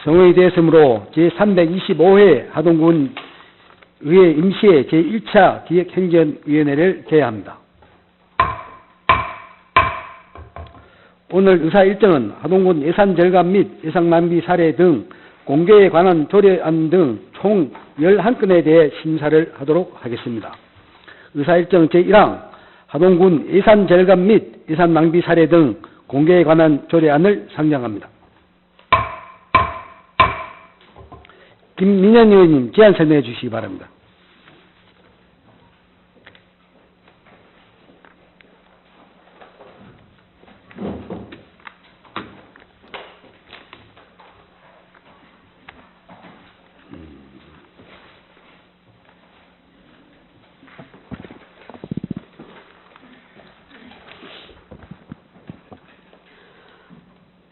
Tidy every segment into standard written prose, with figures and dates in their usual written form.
성의되었으므로 제325회 하동군 의회 임시회 제1차 기획행정위원회를 개회합니다. 오늘 의사 일정은 하동군 예산 절감 및 예산 낭비 사례 등 공개에 관한 조례안 등 총 11건에 대해 심사를 하도록 하겠습니다. 의사 일정 제1항 하동군 예산 절감 및 예산 낭비 사례 등 공개에 관한 조례안을 상정합니다. 김민현 의원님 제안 설명해 주시기 바랍니다.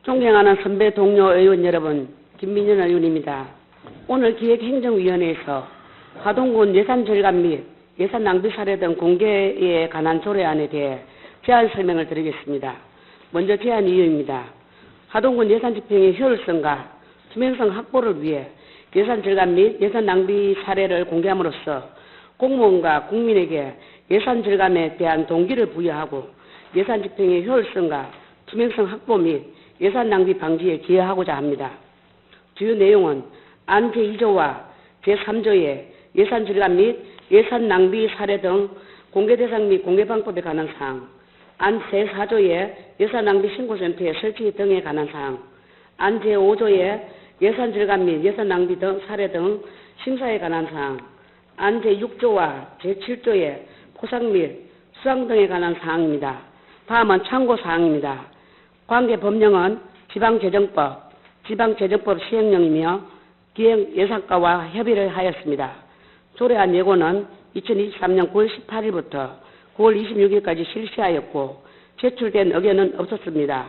존경하는 선배 동료 의원 여러분, 김민현 의원입니다. 오늘 기획행정위원회에서 하동군 예산 절감 및 예산 낭비 사례 등 공개에 관한 조례안에 대해 제안 설명을 드리겠습니다. 먼저 제안 이유입니다. 하동군 예산 집행의 효율성과 투명성 확보를 위해 예산 절감 및 예산 낭비 사례를 공개함으로써 공무원과 국민에게 예산 절감에 대한 동기를 부여하고 예산 집행의 효율성과 투명성 확보 및 예산 낭비 방지에 기여하고자 합니다. 주요 내용은 안 제2조와 제3조의 예산 절감 및 예산 낭비 사례 등 공개 대상 및 공개 방법에 관한 사항, 안 제4조의 예산 낭비 신고센터의 설치 등에 관한 사항, 안 제5조의 예산 절감 및 예산 낭비 등 사례 등 심사에 관한 사항, 안 제6조와 제7조의 포상 및 수상 등에 관한 사항입니다. 다음은 참고 사항입니다. 관계 법령은 지방재정법, 지방재정법 시행령이며 기획예산과와 협의를 하였습니다. 조례안 예고는 2023년 9월 18일부터 9월 26일까지 실시하였고 제출된 의견은 없었습니다.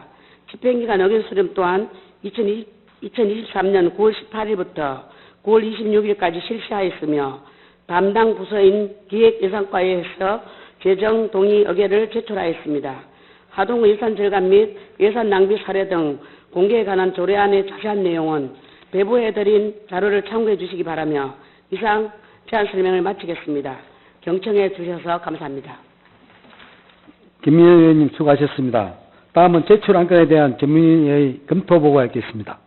집행기간 의견 수렴 또한 2023년 9월 18일부터 9월 26일까지 실시하였으며 담당 부서인 기획예산과에서 재정 동의 의견을 제출하였습니다. 하동군 예산 절감 및 예산 낭비 사례 등 공개에 관한 조례안의 자세한 내용은 배부해드린 자료를 참고해 주시기 바라며 이상 제안 설명을 마치겠습니다. 경청해 주셔서 감사합니다. 김민현 의원님 수고하셨습니다. 다음은 제출 안건에 대한 전문위의 검토 보고가 있겠습니다.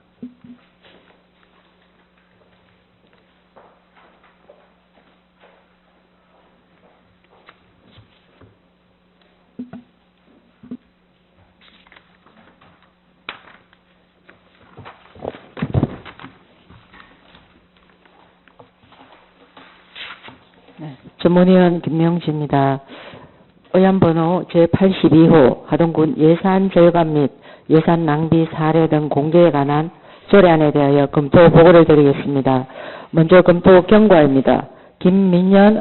전문위원 김명지입니다. 의안번호 제82호 하동군 예산 절감 및 예산 낭비 사례 등 공개에 관한 조례안에 대하여 검토 보고를 드리겠습니다. 먼저 검토 경과입니다. 김민현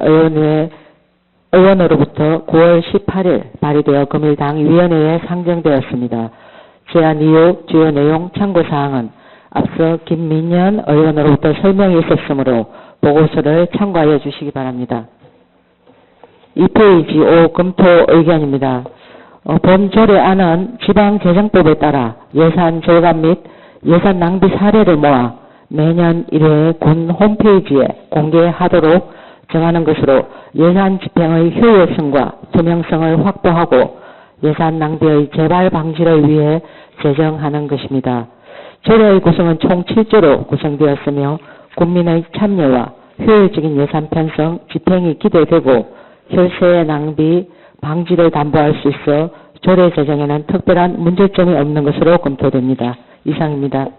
의원으로부터 9월 18일 발의되어 금일 당위원회에 상정되었습니다. 제안 이유, 주요 내용, 참고사항은 앞서 김민현 의원으로부터 설명이 있었으므로 보고서를 참고하여 주시기 바랍니다. 2페이지 5 검토 의견입니다. 본 조례안은 지방재정법에 따라 예산 절감 및 예산 낭비 사례를 모아 매년 1회 군 홈페이지에 공개하도록 정하는 것으로 예산 집행의 효율성과 투명성을 확보하고 예산 낭비의 재발 방지를 위해 제정하는 것입니다. 조례의 구성은 총 7조로 구성되었으며 국민의 참여와 효율적인 예산 편성, 집행이 기대되고 혈세 낭비 방지를 담보할 수 있어 조례 제정에는 특별한 문제점이 없는 것으로 검토됩니다. 이상입니다.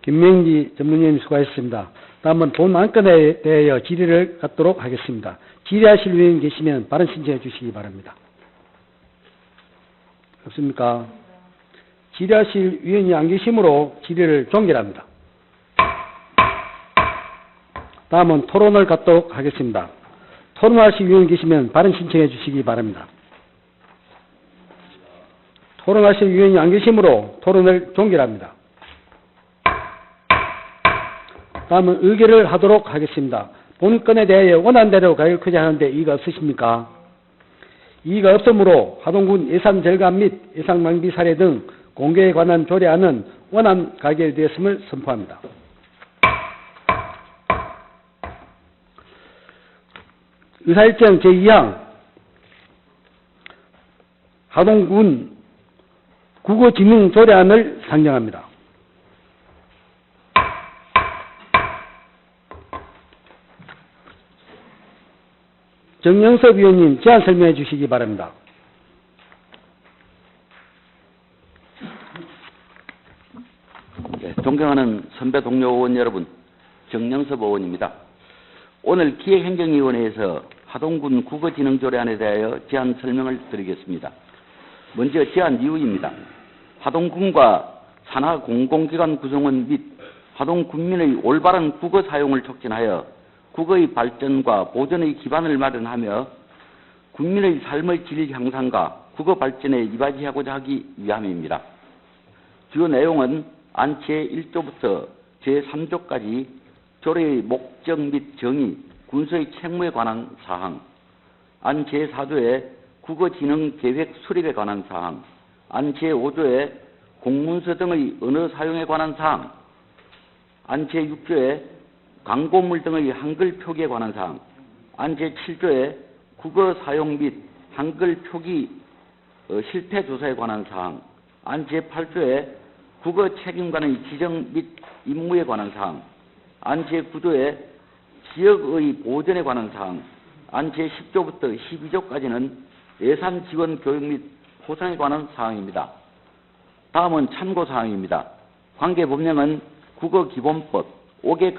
김명지 전문위원님 수고하셨습니다. 다음은 본 안건에 대하여 질의를 갖도록 하겠습니다. 질의하실 위원 계시면 발언 신청해 주시기 바랍니다. 없습니까? 질의하실 위원이 안 계시므로 질의를 종결합니다. 다음은 토론을 갖도록 하겠습니다. 토론하실 위원 계시면 발언 신청해 주시기 바랍니다. 토론하실 위원이 안 계시므로 토론을 종결합니다. 다음은 의결을 하도록 하겠습니다. 본건에 대하여 원안대로 가격을 크게하는데 이의가 없으십니까? 이의가 없으므로 하동군 예산 절감 및 예산 낭비 사례 등 공개에 관한 조례안은 원안 가결되었음을 선포합니다. 의사일정 제2항 하동군 국어진흥조례안을 상정합니다. 정영섭 위원님 제안 설명해 주시기 바랍니다. 네, 존경하는 선배 동료 의원 여러분, 정영섭 의원입니다. 오늘 기획행정위원회에서 하동군 국어진흥조례안에 대하여 제안 설명을 드리겠습니다. 먼저 제안 이유입니다. 하동군과 산하 공공기관 구성원 및 하동군민의 올바른 국어 사용을 촉진하여 국어의 발전과 보존의 기반을 마련하며 국민의 삶의 질 향상과 국어 발전에 이바지하고자 하기 위함입니다. 주요 내용은 안 제1조부터 제3조까지 조례의 목적 및 정의, 군수의 책무에 관한 사항, 안 제4조의 국어진흥계획 수립에 관한 사항, 안 제5조의 공문서 등의 언어 사용에 관한 사항, 안 제6조의 광고물 등의 한글 표기에 관한 사항, 안 제7조의 국어 사용 및 한글 표기 실태 조사에 관한 사항, 안 제8조의 국어 책임관의 지정 및 임무에 관한 사항, 안 제9조의 지역의 보전에 관한 사항, 안 제10조부터 12조까지는 예산 지원 교육 및 보상에 관한 사항입니다. 다음은 참고 사항입니다. 관계 법령은 국어기본법, 5개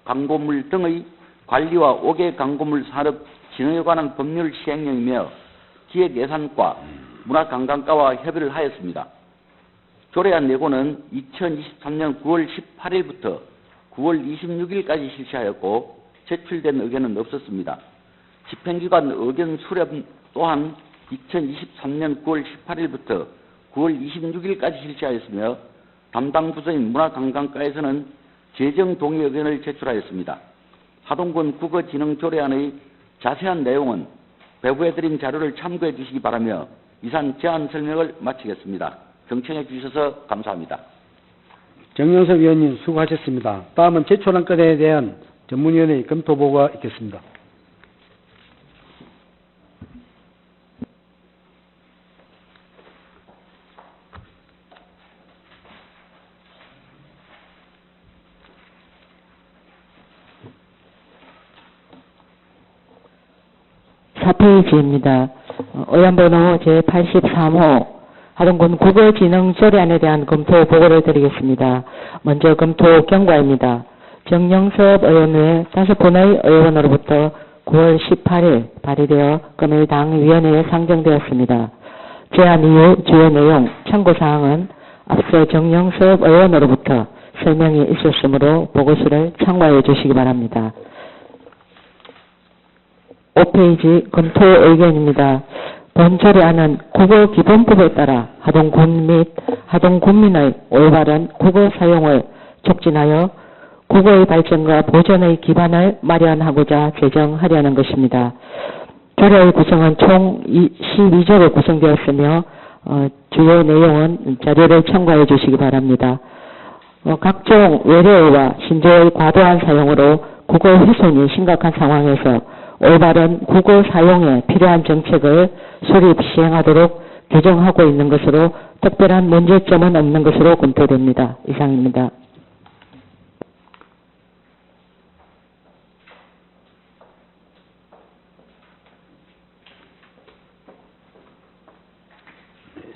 광고물 등의 관리와 5개 광고물 산업 진흥에 관한 법률 시행령이며 기획예산과 문화관광과와 협의를 하였습니다. 조례안 예고는 2023년 9월 18일부터 9월 26일까지 실시하였고 제출된 의견은 없었습니다. 집행기관 의견 수렴 또한 2023년 9월 18일부터 9월 26일까지 실시하였으며 담당 부서인 문화관광과에서는 재정 동의 의견을 제출하였습니다. 하동군 국어진흥조례안의 자세한 내용은 배부해드린 자료를 참고해 주시기 바라며 이상 제안 설명을 마치겠습니다. 경청해 주셔서 감사합니다. 정영섭 위원님 수고하셨습니다. 다음은 제출한 건에 대한 전문위원회의 검토보고가 있겠습니다. (4페이지입니다) 의안번호 제83호 하동군 국어진흥조례안에 대한 검토 보고를 드리겠습니다. 먼저 검토 경과입니다. 정영섭 의원 외 5분의 의원으로부터 9월 18일 발의되어 금일 당 위원회에 상정되었습니다. 제안 이유, 주요 내용, 참고사항은 앞서 정영섭 의원으로부터 설명이 있었으므로 보고서를 참고해 주시기 바랍니다. 5페이지 검토 의견입니다. 본 조례안은 국어기본법에 따라 하동군 및 하동군민의 올바른 국어 사용을 촉진하여 국어의 발전과 보존의 기반을 마련하고자 제정하려는 것입니다. 조례의 구성은 총 12조로 구성되었으며 주요 내용은 자료를 참고해 주시기 바랍니다. 각종 외래어와 신조어의 과도한 사용으로 국어 훼손이 심각한 상황에서 올바른 국어 사용에 필요한 정책을 수립 시행하도록 규정하고 있는 것으로 특별한 문제점은 없는 것으로 검토됩니다. 이상입니다.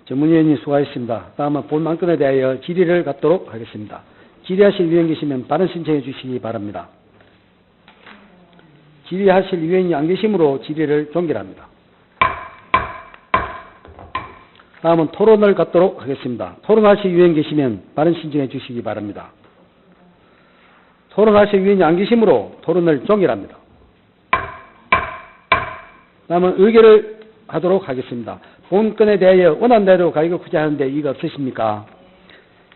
전문위원님 수고하셨습니다. 다음은 본 안건에 대하여 질의를 갖도록 하겠습니다. 질의하실 위원 계시면 발언 신청해 주시기 바랍니다. 질의하실 위원이 안 계시므로 질의를 종결합니다. 다음은 토론을 갖도록 하겠습니다. 토론하실 위원 계시면 발언 신청해 주시기 바랍니다. 토론하실 위원이 안 계시므로 토론을 종결합니다. 다음은 의결을 하도록 하겠습니다. 본 건에 대하여 원안대로 가격을 구제하는데 이의가 없으십니까?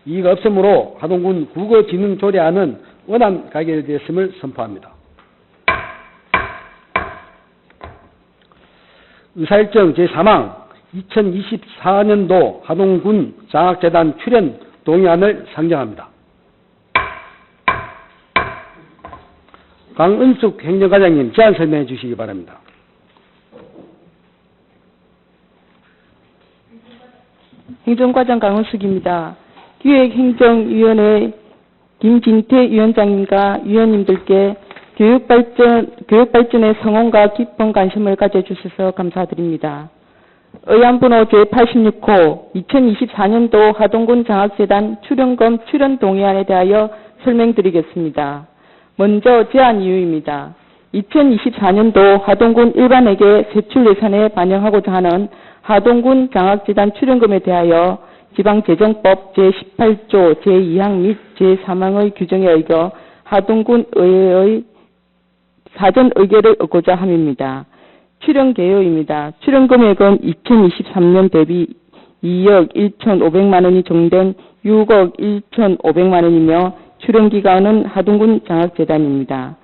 이의가 없으므로 하동군 국어진흥조례안은 원안 가결되었음을 선포합니다. 의사일정 제3항 2024년도 하동군 장학재단 출연 동의안을 상정합니다. 강은숙 행정과장님 제안 설명해 주시기 바랍니다. 행정과장 강은숙입니다. 기획행정위원회 김진태 위원장님과 위원님들께 교육발전의 성원과 깊은 관심을 가져주셔서 감사드립니다. 의안번호 제86호 2024년도 하동군 장학재단 출연금 출연 동의안에 대하여 설명드리겠습니다. 먼저 제안 이유입니다. 2024년도 하동군 일반회계 세출 예산에 반영하고자 하는 하동군 장학재단 출연금에 대하여 지방재정법 제18조 제2항 및 제3항의 규정에 의거 하동군 의회의 사전 의결을 얻고자 함입니다. 출연 개요입니다. 출연 금액은 2023년 대비 2억 1,500만 원이 정된 6억 1,500만 원이며 출연 기간은 하동군 장학재단입니다.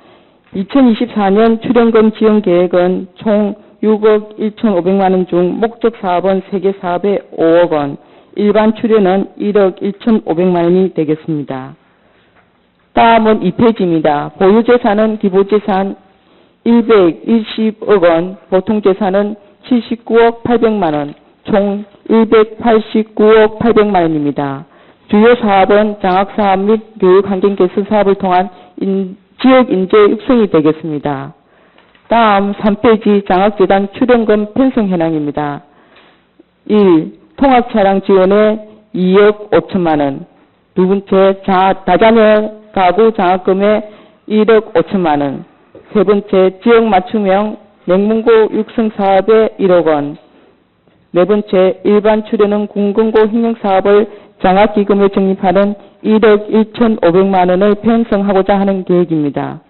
2024년 출연금 지원 계획은 총 6억 1,500만 원 중 목적 사업은 세계 사업에 5억 원, 일반 출연은 1억 1,500만 원이 되겠습니다. 다음은 2페이지입니다. 보유재산은 기부재산 120억 원, 보통재산은 79억 800만 원, 총 189억 800만 원입니다. 주요 사업은 장학사업 및 교육환경 개선 사업을 통한 지역 인재 육성이 되겠습니다. 다음 3페이지 장학재단 출연금 편성 현황입니다. 1. 통학차량 지원에 2억 5천만 원. 두 번째, 다자녀 가구 장학금에 1억 5천만 원. 세 번째, 지역 맞춤형 맹문고 육성 사업에 1억 원. 네 번째, 일반 출연은 군금고 횡령사업을 장학기금에 적립하는 1억 1,500만 원을 편성하고자 하는 계획입니다.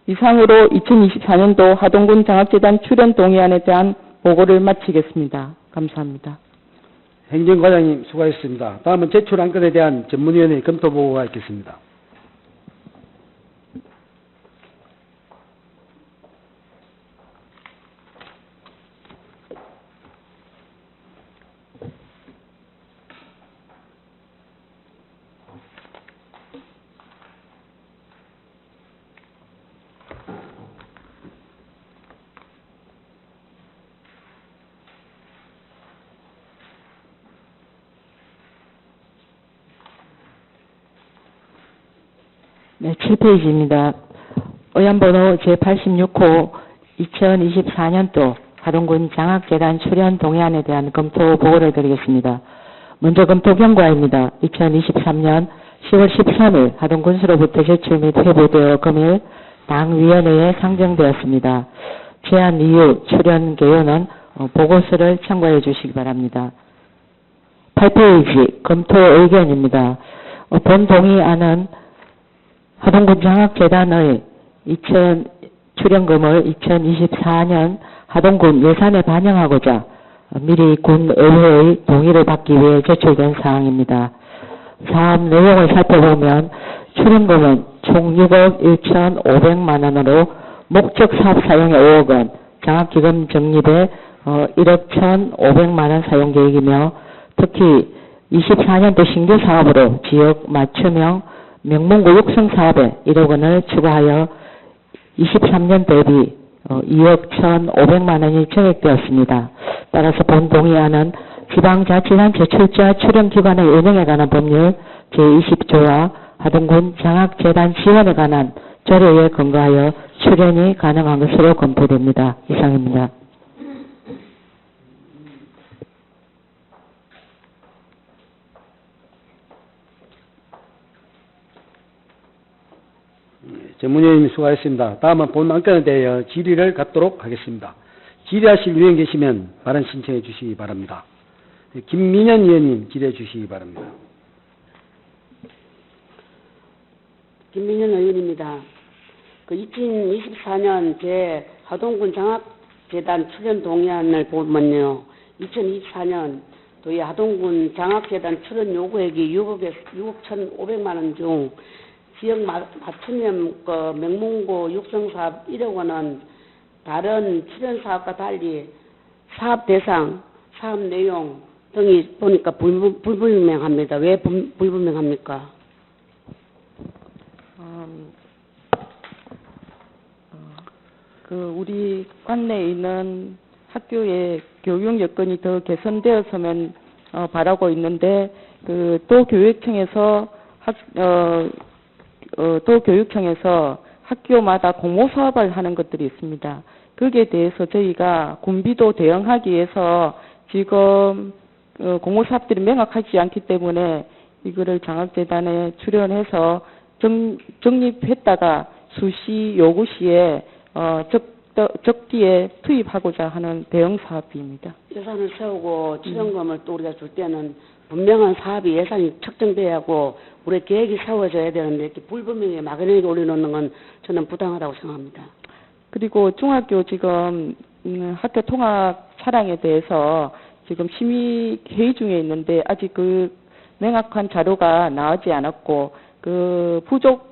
이상으로 2024년도 하동군 장학재단 출연 동의안에 대한 보고를 마치겠습니다. 감사합니다. 행정과장님 수고하셨습니다. 다음은 제출 안건에 대한 전문위원회 검토 보고가 있겠습니다. 네, 7페이지입니다. 의안번호 제86호 2024년도 하동군 장학재단 출연 동의안에 대한 검토 보고를 드리겠습니다. 먼저 검토 경과입니다. 2023년 10월 13일 하동군수로부터 제출 및 회부되어 금일 당위원회에 상정되었습니다. 제안 이유, 출연 개요는 보고서를 참고해 주시기 바랍니다. 8페이지 검토 의견입니다. 본 동의안은 하동군 장학재단의 출연금을 2024년 하동군 예산에 반영하고자 미리 군의회의 동의를 받기 위해 제출된 사항입니다. 사업 내용을 살펴보면 출연금은 총 6억 1,500만 원으로 목적 사업 사용에 5억 원, 장학기금 적립에 1억 1,500만 원 사용 계획이며 특히 24년도 신규 사업으로 지역 맞춤형 명문고 육성 사업에 1억 원을 추가하여 23년 대비 2억 1,500만 원이 정액되었습니다. 따라서 본 동의안은 지방자치단체 출자 출연기관의 운영에 관한 법률 제20조와 하동군 장학재단 지원에 관한 조례에 근거하여 출연이 가능한 것으로 검토됩니다. 이상입니다. 전문위원님 수고하셨습니다. 다음은 본 안건에 대하여 질의를 갖도록 하겠습니다. 질의하실 의원 계시면 발언 신청해 주시기 바랍니다. 김민현 의원님 질의해 주시기 바랍니다. 김민현 의원입니다. 2024년 제 하동군 장학재단 출연 동의안을 보면요. 2024년 도의 하동군 장학재단 출연 요구액이 6억 1,500만 원 중 지역 맞춤형 명문고 육성사업 1억 원은 다른 출연사업과 달리 사업 대상, 사업 내용 등이 보니까 불분명합니다. 왜 불분명합니까? 우리 관내에 있는 학교의 교육 여건이 더 개선되었으면 바라고 있는데 도교육청에서 학교마다 공모 사업을 하는 것들이 있습니다. 거기에 대해서 저희가 군비도 대응하기 위해서 지금 공모 사업들이 명확하지 않기 때문에 이거를 장학재단에 출연해서 정립했다가 수시 요구 시에 적기에 투입하고자 하는 대응 사업입니다. 예산을 세우고 지원금을 또 우리가 줄 때는 분명한 사업이 예산이 책정돼야 하고 우리 계획이 세워져야 되는데 이렇게 불분명하게 막연하게 올려놓는 건 저는 부당하다고 생각합니다. 그리고 중학교 지금 학교 통합 차량에 대해서 지금 심의 회의 중에 있는데 아직 그 명확한 자료가 나오지 않았고 그 부족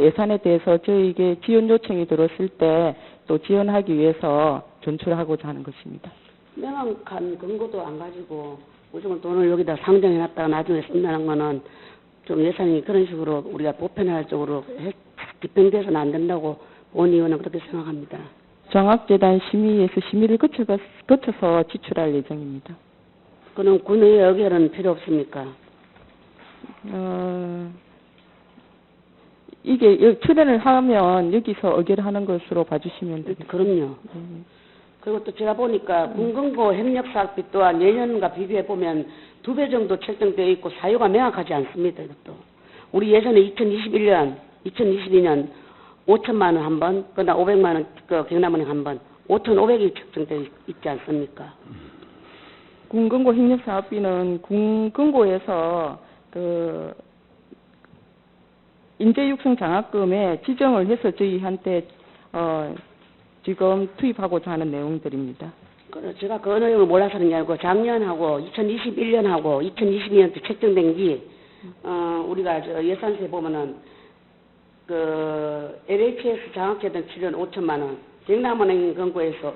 예산에 대해서 저희에게 지원 요청이 들어왔을 때 또 지원하기 위해서 전출하고자 하는 것입니다. 명확한 근거도 안 가지고 무조건 돈을 여기다 상정해놨다가 나중에 쓴다는 거는 좀 예산이 그런 식으로 우리가 보편화할 쪽으로 집행돼서는 안 된다고 본 의원은 그렇게 생각합니다. 장학재단 심의에서 심의를 거쳐서 지출할 예정입니다. 그럼 군의 의결은 필요 없습니까? 이게 출연을 하면 여기서 의결하는 것으로 봐주시면 됩니다. 그럼요. 그리고 또 제가 보니까 군근고 협력사업비 또한 예년과 비교해 보면 2배 정도 책정되어 있고 사유가 명확하지 않습니다. 이것도 우리 예전에 2021년, 2022년 5천만 원 한 번, 그다음 500만 원 경남은행 한 번, 5,500이 책정되어 있지 않습니까? 군근고 협력사업비는 군근고에서 인재육성 장학금에 지정을 해서 저희한테 지금 투입하고자 하는 내용들입니다. 제가 그 내용을 몰라서 하는 게 아니고 작년하고 2021년하고 2022년 때 책정된 게 우리가 예산서에 보면은 LHS 장학재단 출연 5천만 원, 경남은행 금고에서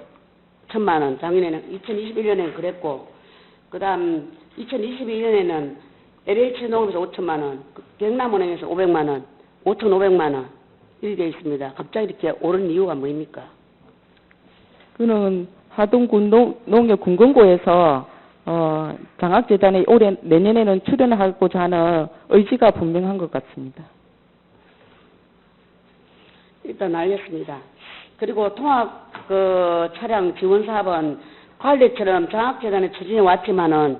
1,000만 원, 작년에는 2021년에는 그랬고, 그다음 2022년에는 LH 농업에서 5천만 원, 경남은행에서 500만 원, 5,500만 원 이렇게 되어 있습니다. 갑자기 이렇게 오른 이유가 뭐입니까? 그는 하동군 농협군근고에서 장학재단에 내년에는 출연하고자 하는 의지가 분명한 것 같습니다. 일단 알겠습니다. 그리고 통합 차량 지원 사업은 관리처럼 장학재단에 추진해 왔지만은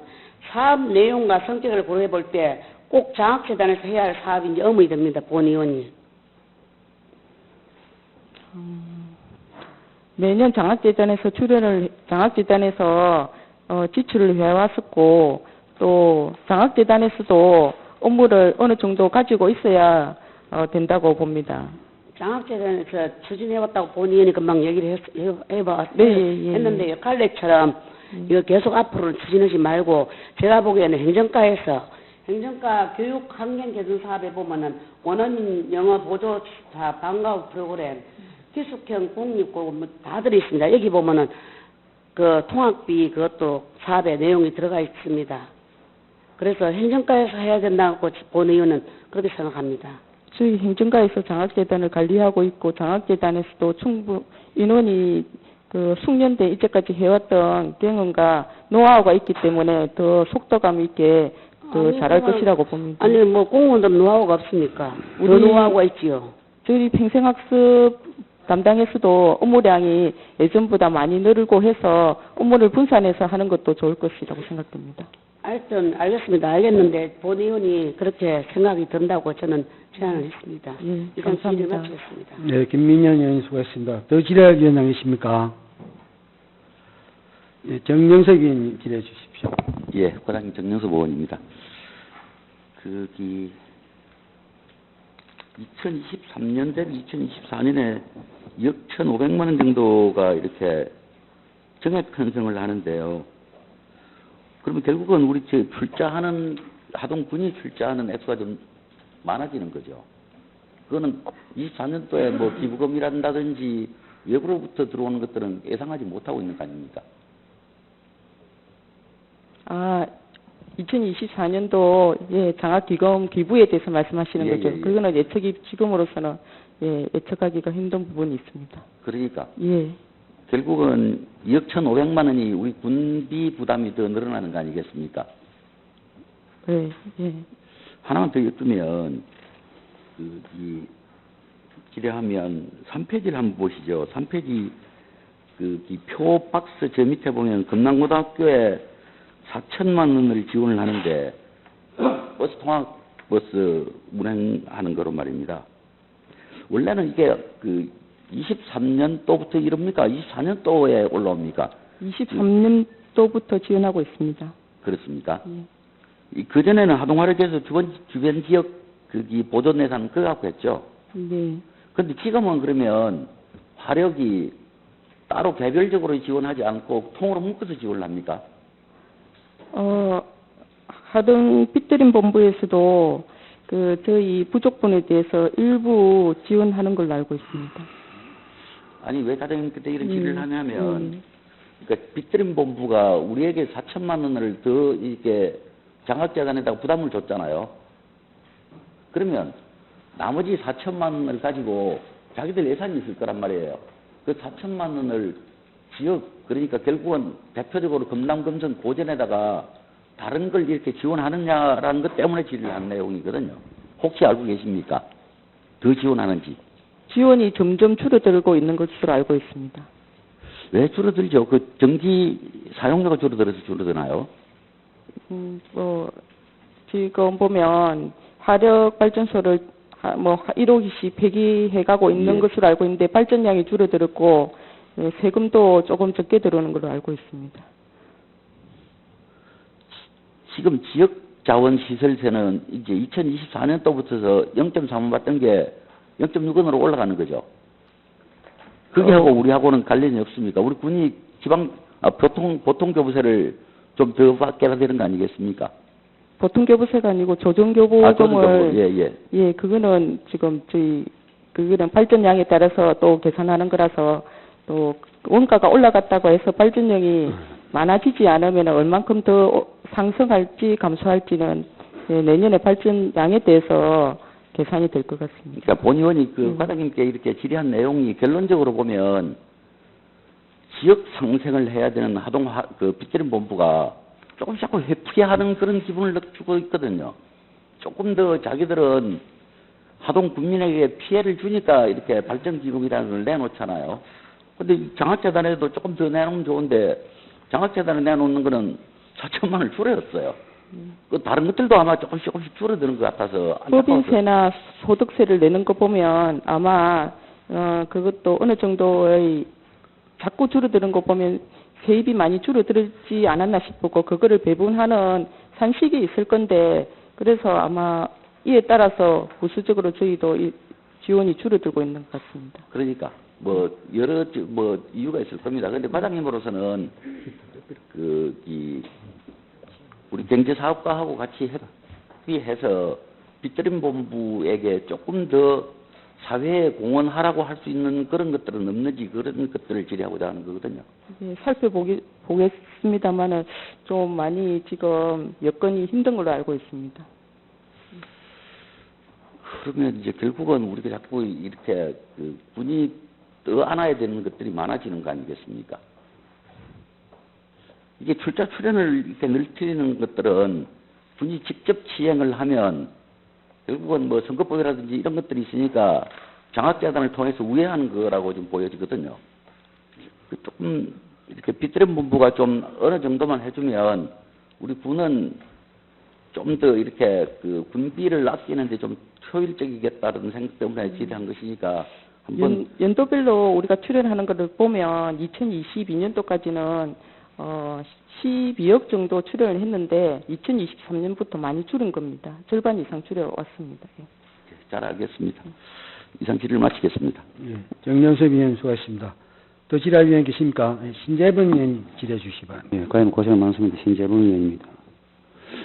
사업 내용과 성격을 고려해 볼 때 꼭 장학재단에서 해야 할 사업인지 의문이 듭니다. 본 의원님. 매년 장학재단에서 지출을 해왔었고 또 장학재단에서도 업무를 어느 정도 가지고 있어야 된다고 봅니다. 장학재단에서 추진해왔다고 본 의원이 금방 얘기를 네, 했는데요. 갈래처럼 이거 계속 앞으로 추진하지 말고 제가 보기에는 행정과 교육 환경 개선 사업에 보면은 원어민 영어 보조 방과후 프로그램, 기숙형 공립고급 다 들어있습니다. 여기 보면은 통학비 그것도 사업에 내용이 들어가 있습니다. 그래서 행정과에서 해야 된다고 본 의원은 그렇게 생각합니다. 저희 행정과에서 장학재단을 관리하고 있고 장학재단에서도 인원이 숙련돼 이제까지 해왔던 경험과 노하우가 있기 때문에 더 속도감 있게 잘할 것이라고 봅니다. 아니 공무원들 노하우가 없습니까? 더 노하우가 있지요. 저희 평생학습 담당에서도 업무량이 예전보다 많이 늘고 해서 업무를 분산해서 하는 것도 좋을 것이라고 생각됩니다. 하여튼 알겠습니다. 알겠는데 본 의원이 그렇게 생각이 든다고 저는 제안을 했습니다. 이상 질의를 마치겠습니다. 네, 김민현 의원님 수고했습니다. 더 질의할 위원장 계십니까? 예, 정영석 의원님 질의해 주십시오. 예, 과장님 정영섭 의원입니다. 2023년 대비 2024년에 2억 1,500만 원 정도가 이렇게 정액 편성을 하는데요. 그러면 결국은 우리 하동군이 출자하는 액수가 좀 많아지는 거죠. 그거는 24년도에 뭐 기부금이란다든지 외부로부터 들어오는 것들은 예상하지 못하고 있는 거 아닙니까? 아, 2024년도 예, 장학기금 기부에 대해서 말씀하시는 예, 거죠. 예, 예. 그거는 예측이 지금으로서는 예, 예측하기가 힘든 부분이 있습니다. 그러니까 예, 결국은 2억 1,500만 원이 우리 군비 부담이 더 늘어나는 거 아니겠습니까? 예, 예. 하나만 더 여쭈면 이 기대하면 3페이지를 한번 보시죠. 3페이지 이 표 박스 저 밑에 보면 금남고등학교에 4천만 원을 지원을 하는데 버스 통학 버스 운행하는 거로 말입니다. 원래는 이게 23년도부터 이럽니까? 24년도에 올라옵니까? 23년도부터 지원하고 있습니다. 그렇습니까? 예. 그전에는 하동화력에서 주변 지역 보존 예산 그거 갖고 했죠. 네. 그런데 지금은 그러면 화력이 따로 개별적으로 지원하지 않고 통으로 묶어서 지원을 합니까? 하동 빗드림 본부에서도 저희 부족분에 대해서 일부 지원하는 걸로 알고 있습니다. 아니 왜 가장 그때 이런 질의를 하냐면 그러니까 빗드림 본부가 우리에게 4천만 원을 더 이렇게 장학재단에다가 부담을 줬잖아요. 그러면 나머지 4천만 원을 가지고 자기들 예산이 있을 거란 말이에요. 그 4천만 원을 지역 그러니까 결국은 대표적으로 금남 금천 고전에다가 다른 걸 이렇게 지원하느냐라는 것 때문에 질의를 한 내용이거든요. 혹시 알고 계십니까? 더 지원하는지. 지원이 점점 줄어들고 있는 것으로 알고 있습니다. 왜 줄어들죠? 그 전기 사용료가 줄어들어서 줄어드나요? 지금 보면 화력 발전소를 1호기씩 폐기해가고 있는 예. 것으로 알고 있는데 발전량이 줄어들었고 세금도 조금 적게 들어오는 걸로 알고 있습니다. 지금 지역자원시설세는 이제 2024년도부터 0.3원 받던 게 0.6원으로 올라가는 거죠. 그게 하고 우리하고는 관련이 없습니까? 우리 군이 보통교부세를 좀 더 받게 되는 거 아니겠습니까? 보통교부세가 아니고 조정교부금을 예. 그거는 지금 그거는 발전량에 따라서 또 계산하는 거라서 또 원가가 올라갔다고 해서 발전량이 많아지지 않으면 얼만큼 더 상승할지 감소할지는 내년에 발전량에 대해서 계산이 될 것 같습니다. 그러니까 본 의원이 과장님께 이렇게 질의한 내용이 결론적으로 보면 지역 상생을 해야 되는 하동 빗드림 본부가 조금씩 자꾸 회피하는 그런 기분을 주고 있거든요. 조금 더 자기들은 하동 국민에게 피해를 주니까 이렇게 발전기금이라는 걸 내놓잖아요. 근데 장학재단에도 조금 더 내놓으면 좋은데 장학재단에 내놓는 거는 4천만 원을 줄였어요. 그 다른 것들도 아마 조금씩 줄어드는 것 같아서. 법인세나 소득세를 내는 거 보면 아마 그것도 어느 정도의 자꾸 줄어드는 거 보면 세입이 많이 줄어들지 않았나 싶고 그거를 배분하는 산식이 있을 건데 그래서 아마 이에 따라서 부수적으로 저희도 지원이 줄어들고 있는 것 같습니다. 그러니까 여러 이유가 있을 겁니다. 그런데 과장님으로서는 우리 경제사업가하고 같이 협의해서 빗드림 본부에게 조금 더 사회에 공헌하라고 할 수 있는 그런 것들은 없는지 그런 것들을 질의하고자 하는 거거든요. 네, 살펴보겠습니다만은 좀 많이 지금 여건이 힘든 걸로 알고 있습니다. 그러면 이제 결국은 우리가 자꾸 이렇게 군이 더 안아야 되는 것들이 많아지는 거 아니겠습니까? 이게 출자 출연을 이렇게 늘리는 것들은 군이 직접 시행을 하면 결국은 선거법이라든지 이런 것들이 있으니까 장학재단을 통해서 우회하는 거라고 좀 보여지거든요. 조금 이렇게 빗드림 본부가 좀 어느 정도만 해주면 우리 군은 좀 더 이렇게 군비를 아끼는데 좀 효율적이겠다는 생각 때문에 질의한 것이니까 한번 연도별로 우리가 출연하는 것을 보면 2022년도까지는 12억 정도 출연을 했는데 2023년부터 많이 줄은 겁니다. 절반 이상 줄여왔습니다. 잘 알겠습니다. 이상 질의를 마치겠습니다. 예, 정연섭 위원 수고하셨습니다. 더 질의할 위원 계십니까? 신재범 위원 질의해 주시기 바랍니다. 네, 과연 고생 많습니다. 신재범 위원입니다.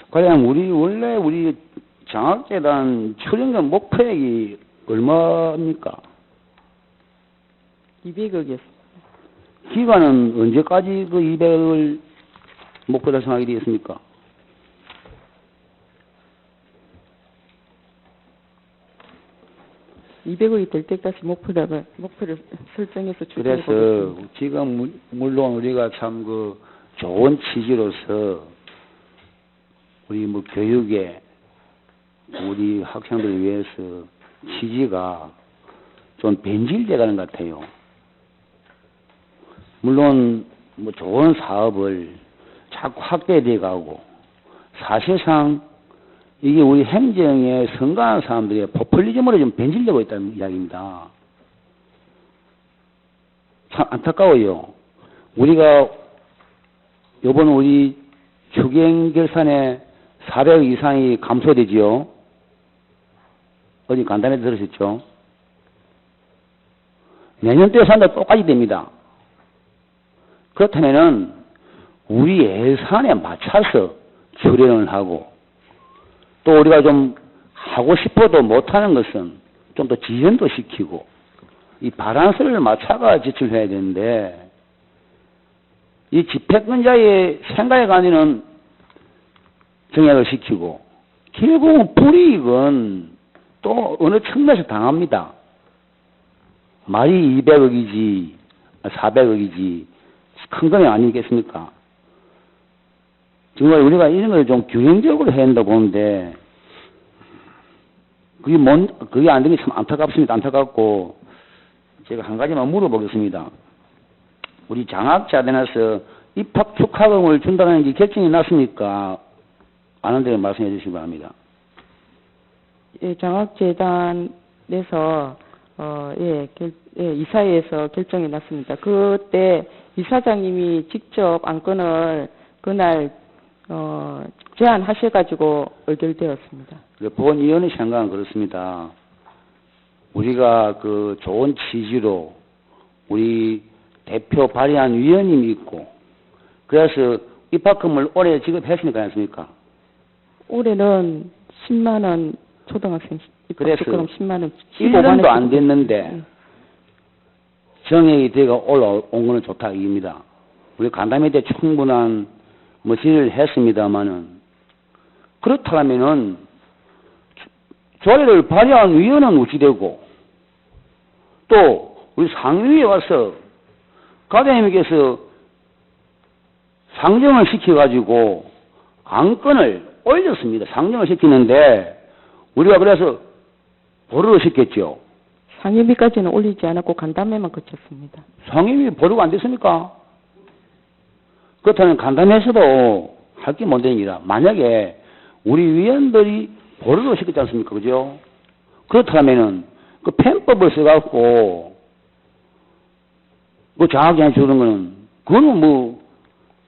과연 우리 장학재단 출연금 목표액이 얼마입니까? 200억이었습니다. 기간은 언제까지 200억을 목표 달성하게 되겠습니까? (200억이) 될 때까지 목표를 설정해서 추진해 그래서 보겠습니다. 지금 물론 우리가 참 그 좋은 취지로서 우리 뭐 교육에 우리 학생들을 위해서 취지가 좀 변질돼 가는 것 같아요. 물론 뭐 좋은 사업을 자꾸 확대돼 가고 사실상 이게 우리 행정에 성가한 사람들의 포퓰리즘으로 좀 변질되고 있다는 이야기입니다. 참 안타까워요. 우리가 이번 우리 추경 결산에 400억 이상이 감소되지요. 어디 간단히 들으셨죠? 내년 도 예산도 똑같이 됩니다. 그렇다면은 우리 예산에 맞춰서 수련을 하고 또 우리가 좀 하고 싶어도 못하는 것은 좀 더 지연도 시키고 이 바란스를 맞춰가 지출해야 되는데 이 집행권자의 생각에 관해는 정액을 시키고 결국은 불이익은 또 어느 측면에서 당합니다. 말이 200억이지 400억이지 큰 금액 아니겠습니까? 정말 우리가 이런 걸 좀 균형적으로 해야 한다고 보는데 그게 안 되는 게 참 안타깝습니다. 안타깝고 제가 한 가지만 물어보겠습니다. 우리 장학재단에서 입학 축하금을 준다는 게 결정이 났습니까? 아는 대로 말씀해 주시기 바랍니다. 예, 장학재단에서 이사회에서 결정이 났습니다. 그때 이사장님이 직접 안건을 그날 제안하셔가지고 의결되었습니다. 본위원의 생각은 그렇습니다. 우리가 그 좋은 취지로 우리 대표 발의한 위원님이 있고 그래서 입학금을 올해 지급했으니까 않습니까? 올해는 10만 원 초등학생 입학축금 10만 원 1년도 안 됐는데 정액이 되가 올라온 거는 좋다 이깁니다. 우리 간담회 때 충분한 질의를 했습니다마는 그렇다면은 조례를 발의한 위원은 어찌되고 또 우리 상위에 와서 과장님께서 상정을 시켜가지고 안건을 올렸습니다. 상정을 시키는데 우리가 그래서 보류를 시켰죠. 상임위까지는 올리지 않았고 간담회만 거쳤습니다. 상임위 보류가 안 됐습니까? 그렇다면 간담회에서도 할 게 뭔데입니다. 만약에 우리 위원들이 보류를 시켰지 않습니까? 그죠? 그렇다면은 그 편법을 써갖고 그 장학금 주는 거는 그거는 뭐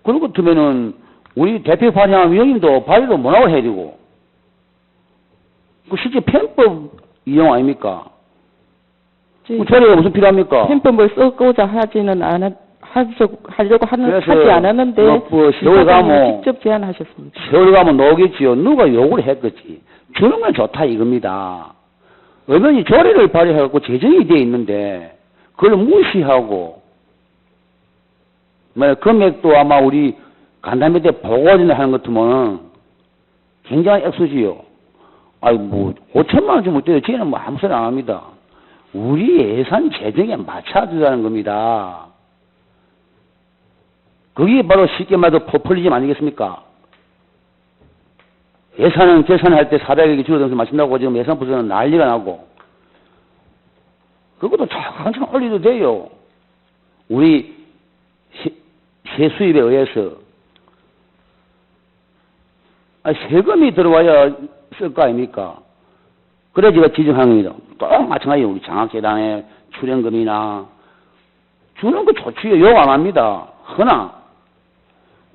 그런 것 같으면은 우리 대표 발의한 위원님도 발의도 못하고 해야 되고 그 실제 편법 이용 아닙니까? 그 자료가 무슨 필요합니까? 편법을 쓰고자 하지는 하려고 하지 않았는데 세월 가면 직접 제안하셨습니다. 세월 가면 나오겠지요. 누가 요구를 했겠지. 주는 건 좋다 이겁니다. 의원이 조례를 발의해갖고 제정이 돼 있는데 그걸 무시하고 금액도 아마 우리 간담회 때 보고를 하는 것 같으면 굉장한 액수지요. 아이 뭐 5천만 원 주면 어때요? 저희는 뭐 아무 소리 안 합니다. 우리 예산 재정에 맞춰주자는 겁니다. 그게 바로 쉽게 말해서 포퓰리즘 아니겠습니까? 예산은 계산할 때 400억이 줄어들어서 마친다고 지금 예산부서는 난리가 나고 그것도 한참 올려도 돼요. 우리 세수입에 의해서 세금이 들어와야 쓸 거 아닙니까? 그래 제가 지정한 겁니다. 또 마찬가지예요. 우리 장학재단의 출연금이나 주는 거 좋지요. 욕 안 합니다. 허나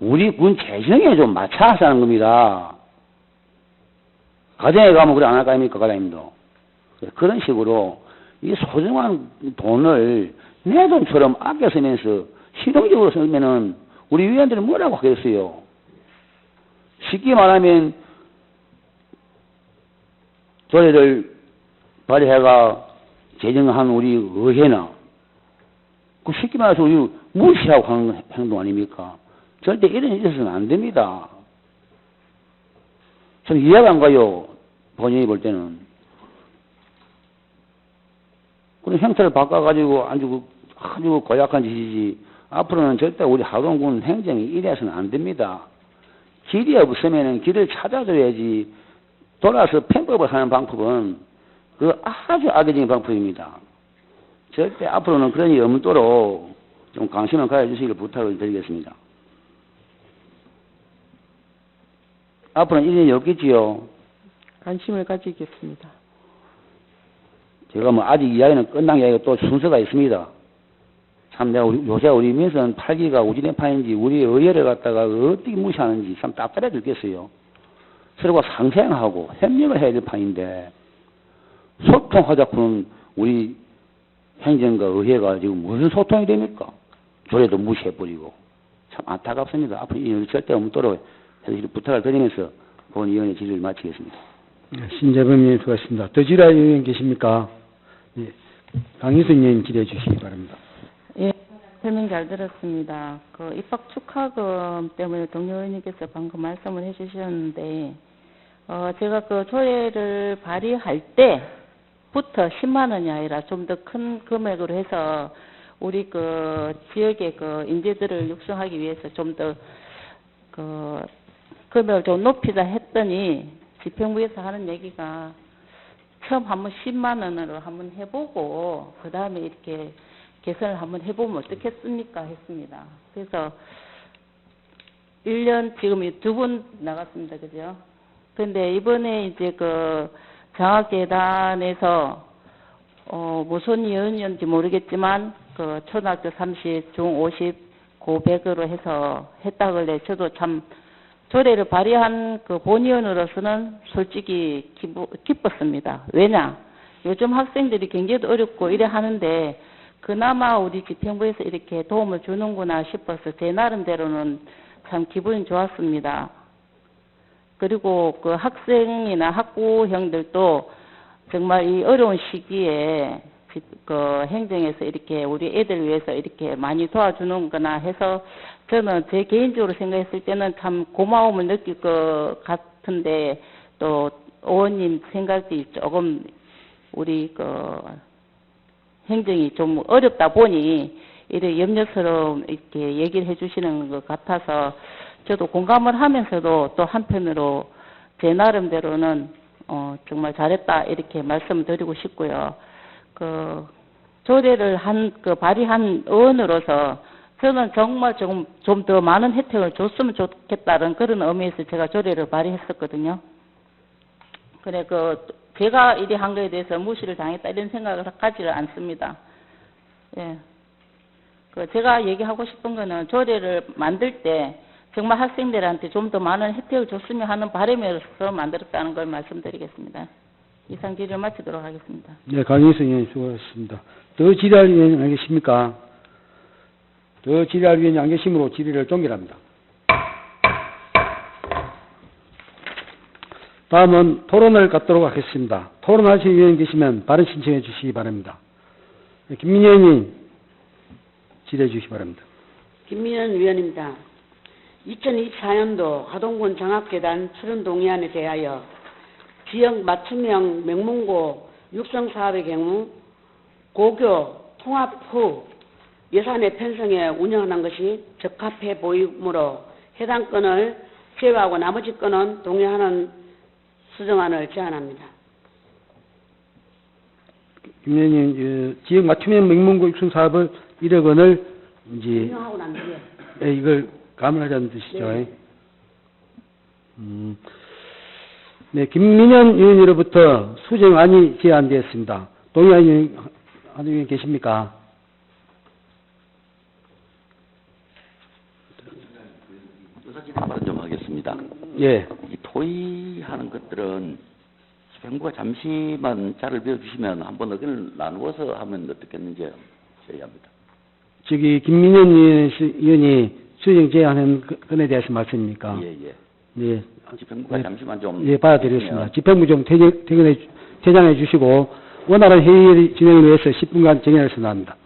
우리 군 재정에 좀 맞춰 하자는 겁니다. 가정에 가면 그래 안 할 거 아닙니까? 과장님도. 그런 식으로 이 소중한 돈을 내 돈처럼 아껴 쓰면서 실용적으로 쓰면은 우리 위원들은 뭐라고 하겠어요? 쉽게 말하면 조례를 발의해가 제정한 우리 의회나 그 쉽게 말해서 우리 무시하고 하는 행동 아닙니까? 절대 이런 일이 있어서는 안 됩니다. 저는 이해가 안 가요. 본인이 볼 때는. 그런 형태를 바꿔가지고 아주 고약한 짓이지. 앞으로는 절대 우리 하동군 행정이 이래서는 안 됩니다. 길이 없으면 길을 찾아줘야지. 돌아서 편법을 하는 방법은 그 아주 악의적인 방법입니다. 절대 앞으로는 그런 일이 없도록 좀 관심을 가져주시길 부탁을 드리겠습니다. 앞으로는 이런 일이 없겠지요. 관심을 가지겠습니다. 제가 뭐 아직 이야기는 끝난 게 아니고 또 순서가 있습니다. 참 내가 요새 우리 민선 8기가 우진의파인지 우리 의회를 갖다가 어떻게 무시하는지 참 답답해 죽겠어요. 서로가 상생하고 협력을 해야 될 판인데 소통하자고는 우리 행정과 의회가 지금 무슨 소통이 됩니까? 조례도 무시해버리고 참 안타깝습니다. 앞으로 이 일이 절대 없도록 해주시길 부탁을 드리면서 본 의원의 질의를 마치겠습니다. 신재범 의원 수고하셨습니다. 더 질의할 의원 계십니까? 예. 강희순 의원 질의해 주시기 바랍니다. 예, 설명 잘 들었습니다. 그 입학 축하금 때문에 동료 의원님께서 방금 말씀을 해주셨는데, 제가 그 조례를 발의할 때부터 10만 원이 아니라 좀 더 큰 금액으로 해서 우리 그 지역의 그 인재들을 육성하기 위해서 좀 더 그 금액을 좀 높이자 했더니 집행부에서 하는 얘기가 처음 한번 10만 원으로 한번 해보고 그 다음에 이렇게 개선을 한번 해보면 어떻겠습니까 했습니다. 그래서 1년 지금 2분 나갔습니다. 그죠? 근데 이번에 이제 그 장학재단에서 무슨 예언이었는지 모르겠지만 그 초등학교 30, 중 50, 고 100으로 해서 했다길래 저도 참 조례를 발의한 그 본의원으로서는 솔직히 기뻤습니다. 왜냐? 요즘 학생들이 굉장히 어렵고 이래 하는데 그나마 우리 집행부에서 이렇게 도움을 주는구나 싶어서 제 나름대로는 참 기분이 좋았습니다. 그리고 그 학생이나 학부형들도 정말 이 어려운 시기에 그 행정에서 이렇게 우리 애들 위해서 이렇게 많이 도와주는구나 해서 저는 제 개인적으로 생각했을 때는 참 고마움을 느낄 것 같은데 또 의원님 생각이 조금 우리 그 행정이 좀 어렵다 보니 이렇게 염려스러운 이렇게 얘기를 해주시는 것 같아서 저도 공감을 하면서도 또 한편으로 제 나름대로는 정말 잘했다 이렇게 말씀드리고 싶고요. 그 조례를 발의한 의원으로서 저는 정말 좀 더 많은 혜택을 줬으면 좋겠다는 그런 의미에서 제가 조례를 발의했었거든요. 그래 제가 이리 한 거에 대해서 무시를 당했다 이런 생각을 하지를 않습니다. 예. 제가 얘기하고 싶은 거는 조례를 만들 때 정말 학생들한테 좀 더 많은 혜택을 줬으면 하는 바람에서 만들었다는 걸 말씀드리겠습니다. 이상 질의를 마치도록 하겠습니다. 네, 강희순 의원 수고하셨습니다. 더 질의할 의원이 안 계십니까? 더 질의할 의원이 안 계시므로 질의를 종결합니다. 다음은 토론을 갖도록 하겠습니다. 토론하실 의원이 계시면 발언 신청해 주시기 바랍니다. 김민희 의원님 질의해 주시기 바랍니다. 김민현 위원입니다. 2024년도 하동군 장학재단 출연 동의안에 대하여 지역 맞춤형 명문고 육성 사업의 경우 고교 통합 후 예산의 편성에 운영하는 것이 적합해 보이므로 해당 건을 제외하고 나머지 건은 동의하는 수정안을 제안합니다. 김 의원님, 지역 맞춤형 명문고 육성 사업을 1억 원을 이제 운영하고 난 뒤에 이걸 감안하자는 뜻이죠. 네. 네, 김민현 의원으로부터 수정안이 제안되었습니다. 동의하는 의원 계십니까? 의사진행 발언 좀 하겠습니다. 예. 이 토의하는 것들은 집행부가 잠시만 자를 비워주시면 한번 의견을 나누어서 하면 어떻겠는지 제의합니다. 저기 김민현 의원이 수정 제안한 건에 대해서 말씀입니까? 예. 네. 집행부가 잠시만 좀. 예, 받아드리겠습니다. 집행부 좀 퇴장해 주시고 원활한 회의 진행을 위해서 10분간 정회를 선언합니다.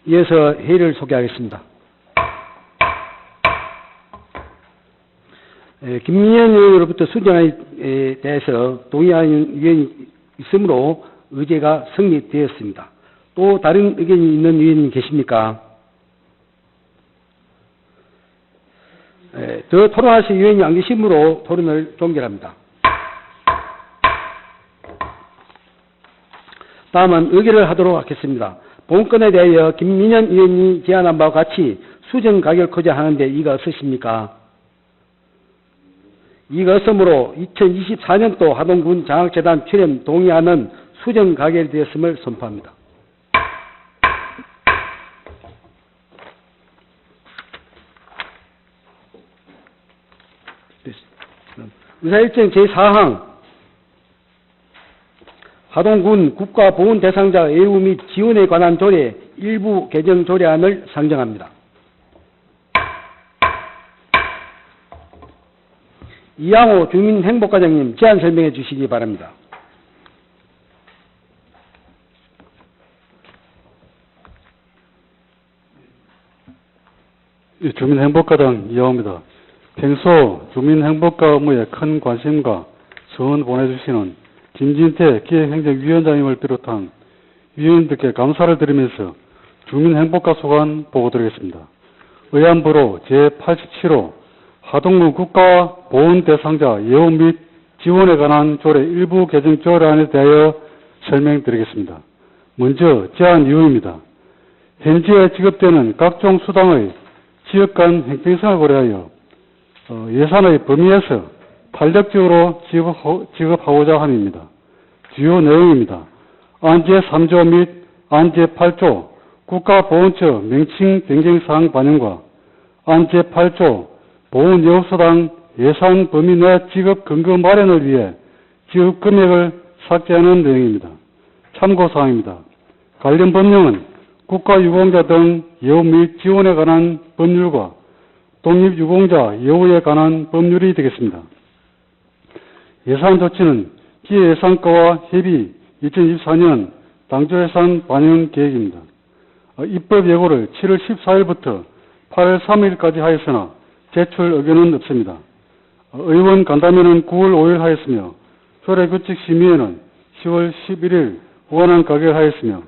이어서 회의를 소개하겠습니다. 김민현 의원으로부터 수정안에 대해서 동의하는 의원이 있으므로 의제가 성립되었습니다. 또 다른 의견이 있는 의원님 계십니까? 더 토론하실 의원이 안 계시므로 토론을 종결합니다. 다음은 의결을 하도록 하겠습니다. 본건에 대하여 김민현 의원이 제안한 바와 같이 수정 가결코자 하는데 이가 없으십니까? 이가 없으므로 2024년도 하동군 장학재단 출연 동의안은 수정 가결되었음을 선포합니다. 의사일정 제4항 하동군 국가보훈 대상자 예우 및 지원에 관한 조례 일부 개정 조례안을 상정합니다. 이양호 주민행복과장님 제안 설명해 주시기 바랍니다. 주민행복과장 이양호입니다. 평소 주민행복과 업무에 큰 관심과 성원 보내주시는 김진태 기획행정위원장님을 비롯한 위원들께 감사를 드리면서 주민행복과 소관 보고드리겠습니다. 의안부로 제87호 하동군 국가보훈 대상자 예우 및 지원에 관한 조례 일부 개정 조례안에 대하여 설명드리겠습니다. 먼저 제안 이유입니다. 현지에 지급되는 각종 수당의 지역 간 형평성을 고려하여 예산의 범위에서 탄력적으로 지급하고자 함입니다. 주요 내용입니다. 안 제3조 및 안 제8조 국가보훈처 명칭 변경사항 반영과 안 제8조 보훈예우수당 예산 범위 내 지급 근거 마련을 위해 지급 금액을 삭제하는 내용입니다. 참고사항입니다. 관련 법령은 국가유공자 등 예우 및 지원에 관한 법률과 독립유공자 예우에 관한 법률이 되겠습니다. 예산 조치는 기예산과와 협의 2024년 당조예산 반영 계획입니다. 입법 예고를 7월 14일부터 8월 3일까지 하였으나 제출 의견은 없습니다. 의원 간담회는 9월 5일 하였으며 조례규칙 심의회는 10월 11일 후관한 가결하였으며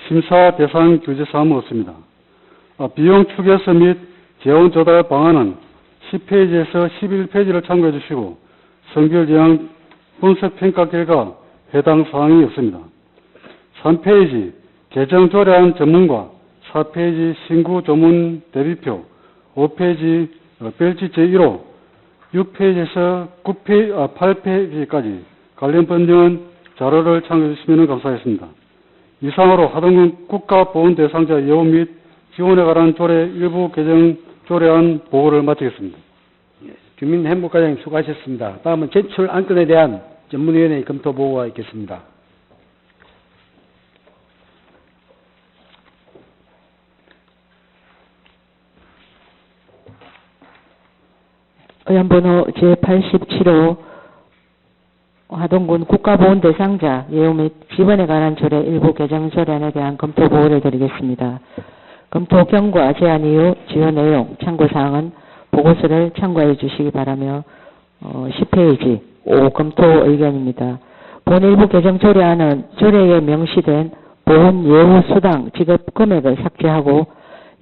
심사 대상 규제사항은 없습니다. 비용 추계서 및 재원 조달 방안은 10페이지에서 11페이지를 참고해 주시고 선결제한 분석평가 결과 해당 사항이 없습니다. 3페이지 개정 조례안 전문과 4페이지 신구 조문 대비표 5페이지 별지 제1호 6페이지에서 8페이지까지 관련 법령은 자료를 참고해 주시면 감사하겠습니다. 이상으로 하동군 국가보훈 대상자 예우 및 지원에 관한 조례 일부 개정 조례안 보고를 마치겠습니다. 주민행복과장님 수고하셨습니다. 다음은 제출 안건에 대한 전문위원회 검토 보고가 있겠습니다. 의안번호 제87호 하동군 국가보훈 대상자 예우 및 지원에 관한 조례 일부 개정 조례안에 대한 검토 보고를 드리겠습니다. 검토 경과 제안 이유, 지원 내용, 참고사항은 보고서를 참고해 주시기 바라며 10페이지 5 검토 의견입니다. 본 일부 개정 조례안은 조례에 명시된 보훈 예우 수당 지급 금액을 삭제하고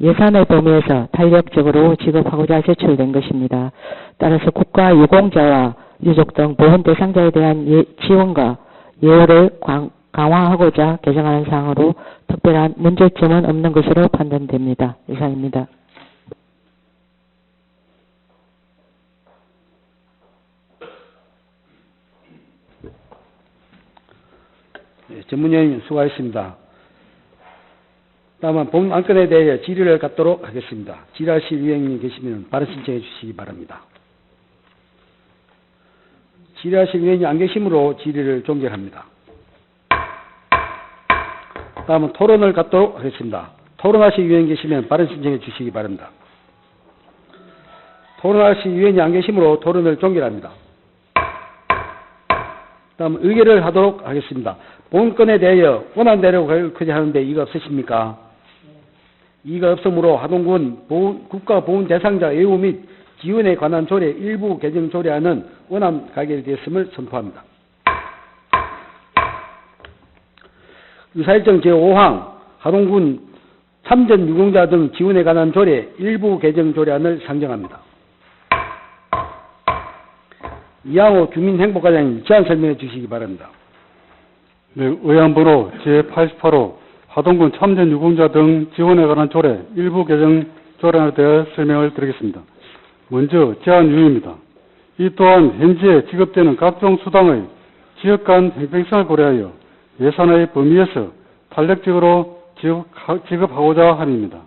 예산의 범위에서 탄력적으로 지급하고자 제출된 것입니다. 따라서 국가유공자와 유족 등 보훈 대상자에 대한 지원과 예우를 강화하고자 개정하는 사항으로 특별한 문제점은 없는 것으로 판단됩니다. 이상입니다. 전문위원님 수고하셨습니다. 다음은 본 안건에 대해 질의를 갖도록 하겠습니다. 질의하실 위원님 계시면 발언 신청해 주시기 바랍니다. 질의하실 위원이 안 계시므로 질의를 종결합니다. 다음은 토론을 갖도록 하겠습니다. 토론하실 위원이 계시면 발언 신청해 주시기 바랍니다. 토론하실 위원이 안 계시므로 토론을 종결합니다. 다음 의결을 하도록 하겠습니다. 본건에 대하여 원안대로 결크지 하는데 이가 없으십니까? 이가 없으므로 하동군 국가보훈 대상자 애호 및 지원에 관한 조례 일부 개정 조례안은 원안 가결되었음을 선포합니다. 의사일정 제5항 하동군 참전 유공자 등 지원에 관한 조례 일부 개정 조례안을 상정합니다. 이양호 주민행복과장님 제안 설명해 주시기 바랍니다. 네, 의안번호 제88호 하동군 참전 유공자 등 지원에 관한 조례 일부 개정 조례안에 대해 설명을 드리겠습니다. 먼저 제안 유의입니다. 이 또한 현재 지급되는 각종 수당의 지역 간 형평성을 고려하여 예산의 범위에서 탄력적으로 지급하고자 함입니다.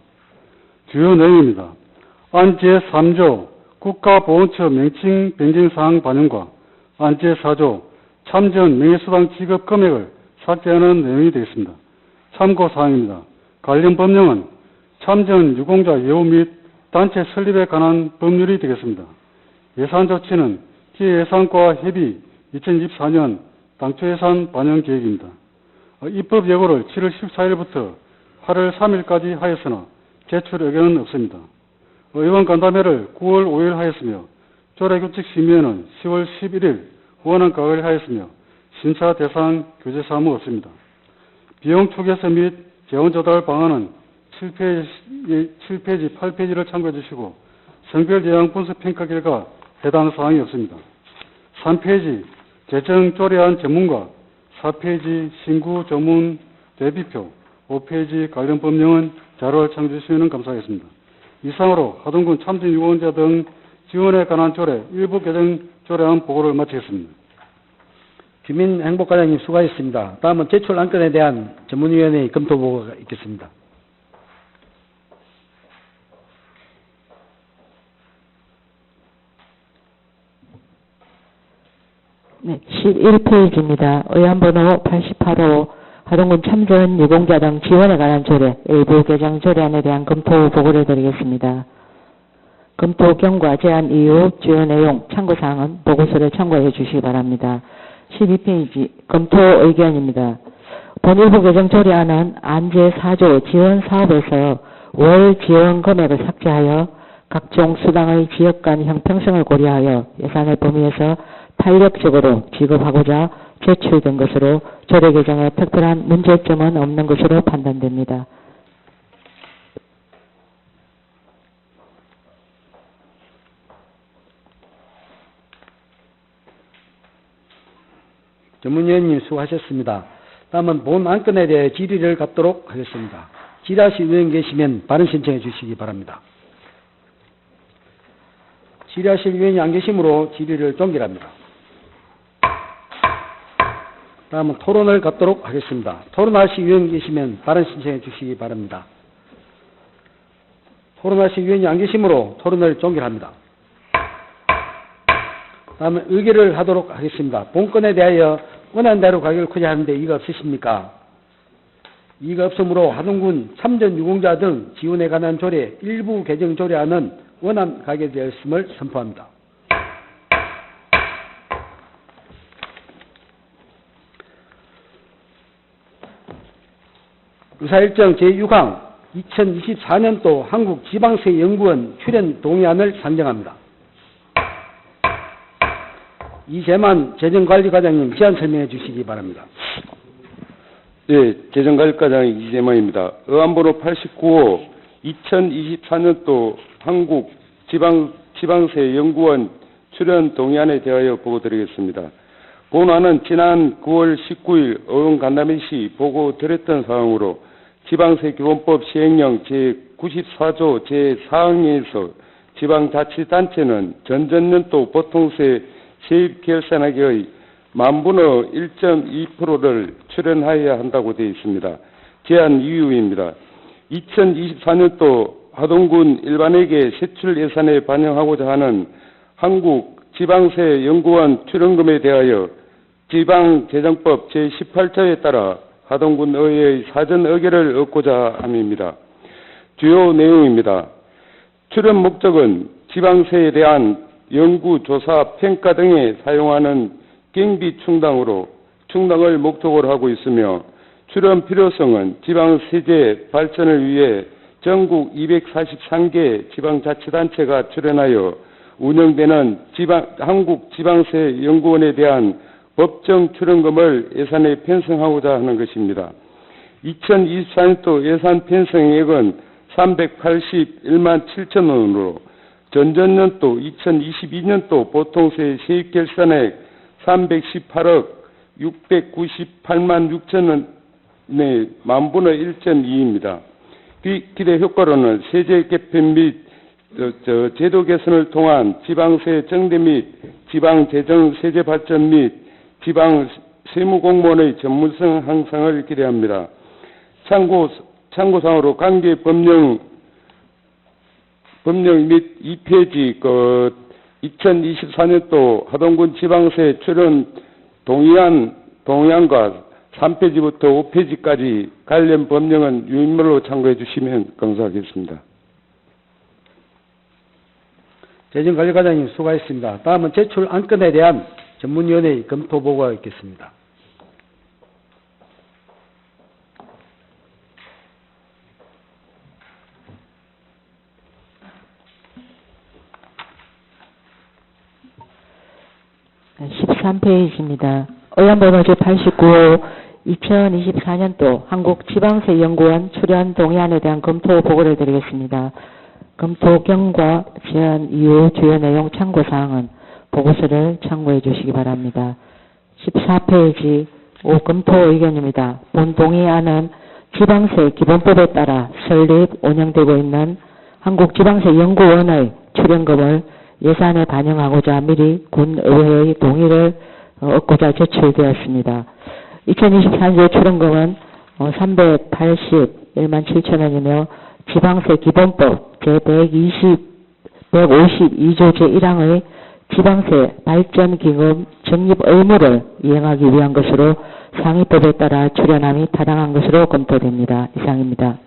주요 내용입니다. 안 제3조 국가보훈처 명칭 변경사항 반영과 안 제4조 참전 명예수당 지급 금액을 삭제하는 내용이 되겠습니다. 참고사항입니다. 관련 법령은 참전 유공자 예우 및 단체 설립에 관한 법률이 되겠습니다. 예산 조치는 기획예산과 협의 2024년 당초 예산 반영 계획입니다. 입법 예고를 7월 14일부터 8월 3일까지 하였으나 제출 의견은 없습니다. 의원 간담회를 9월 5일 하였으며 조례규칙 심의회는 10월 11일 원안 가결하였으며 심사 대상 교재 사무 없습니다. 비용 투개서 및 재원 조달 방안은 7페이지, 8페이지를 참고해 주시고 성별 예양 분석 평가 결과 해당 사항이 없습니다. 3페이지 재정 조례안 전문가, 4페이지 신구 조문 대비표, 5페이지 관련 법령은 자료를 참조해 주시면 감사하겠습니다. 이상으로 하동군 참전 유공자 등 지원에 관한 조례 일부 개정 조례안 보고를 마치겠습니다. 주민행복과장님 수고하셨습니다. 다음은 제출 안건에 대한 전문위원회의 검토 보고가 있겠습니다. 네, 11페이지입니다. 의안번호 88호 하동군 참전 유공자 등 지원에 관한 조례 일부 개정 조례안에 대한 검토 보고를 드리겠습니다. 검토 경과 제안 이유, 주요 내용, 참고사항은 보고서를 참고해 주시기 바랍니다. 12페이지 검토 의견입니다. 본 일부 개정 조례안은 안제 4조 지원 사업에서 월 지원 금액을 삭제하여 각종 수당의 지역 간 형평성을 고려하여 예산의 범위에서 탄력적으로 지급하고자 제출된 것으로 조례 개정에 특별한 문제점은 없는 것으로 판단됩니다. 전문위원님 수고하셨습니다. 다음은 본 안건에 대해 질의를 갖도록 하겠습니다. 질의하실 의원 계시면 발언 신청해 주시기 바랍니다. 질의하실 의원이 안 계시므로 질의를 종결합니다. 다음은 토론을 갖도록 하겠습니다. 토론하실 의원 계시면 발언 신청해 주시기 바랍니다. 토론하실 의원이 안 계시므로 토론을 종결합니다. 다음은 의결을 하도록 하겠습니다. 본건에 대하여 원안대로 가결코자 하는데 이가 없으십니까? 이가 없으므로 하동군 참전 유공자 등 지원에 관한 조례 일부 개정 조례안은 원안 가결되었음을 선포합니다. 의사일정 제6항 2024년도 한국지방세연구원 출연 동의안을 상정합니다. 이재만 재정관리과장님 제안 설명해 주시기 바랍니다. 네, 재정관리과장 이재만입니다. 의안번호 89호 2024년도 한국지방세연구원 출연 동의안에 대하여 보고드리겠습니다. 본안은 지난 9월 19일 의원 간담회 시 보고드렸던 사항으로 지방세기본법 시행령 제94조 제4항에서 지방자치단체는 전전년도 보통세 세입결산액의 만분의 1.2%를 출연하여야 한다고 되어 있습니다. 제안 이유입니다. 2024년도 하동군 일반회계 세출 예산에 반영하고자 하는 한국지방세연구원 출연금에 대하여 지방재정법 제18조에 따라 하동군 의회의 사전 의결을 얻고자 함입니다. 주요 내용입니다. 출연 목적은 지방세에 대한 연구, 조사, 평가 등에 사용하는 경비 충당을 목적으로 하고 있으며 출연 필요성은 지방 세제 발전을 위해 전국 243개 지방자치단체가 출연하여 운영되는 한국지방세연구원에 대한 법정 출연금을 예산에 편성하고자 하는 것입니다. 2024년도 예산 편성액은 381만 7천 원으로 전전년도 2022년도 보통세 세입 결산액 318억 698만 6천 원의 만분의 1.2입니다. 기대 효과로는 세제 개편 및 제도 개선을 통한 지방세 정대 및 지방재정 세제 발전 및 지방 세무공무원의 전문성 향상을 기대합니다. 참고사항으로 관계 법령 및 2페이지 2024년도 하동군 지방세 출연 동의안과 3페이지부터 5페이지까지 관련 법령은 유인물로 참고해 주시면 감사하겠습니다. 재정관리과장님 수고하셨습니다. 다음은 제출 안건에 대한 전문위원회의 검토 보고가 있겠습니다. 네, 13페이지입니다. 의원번호 제89호 2024년도 한국지방세연구원 출연 동의안에 대한 검토 보고를 드리겠습니다. 검토 경과, 제안 이후 주요 내용 참고사항은 보고서를 참고해 주시기 바랍니다. 14페이지 5 검토 의견입니다. 본 동의안은 지방세 기본법에 따라 설립, 운영되고 있는 한국지방세연구원의 출연금을 예산에 반영하고자 미리 군의회의 동의를 얻고자 제출되었습니다. 2024년도 출연금은 381만 7천 원이며 지방세 기본법 제152조 제1항의 지방세 발전기금 적립 의무를 이행하기 위한 것으로 상위법에 따라 출연함이 타당한 것으로 검토됩니다. 이상입니다.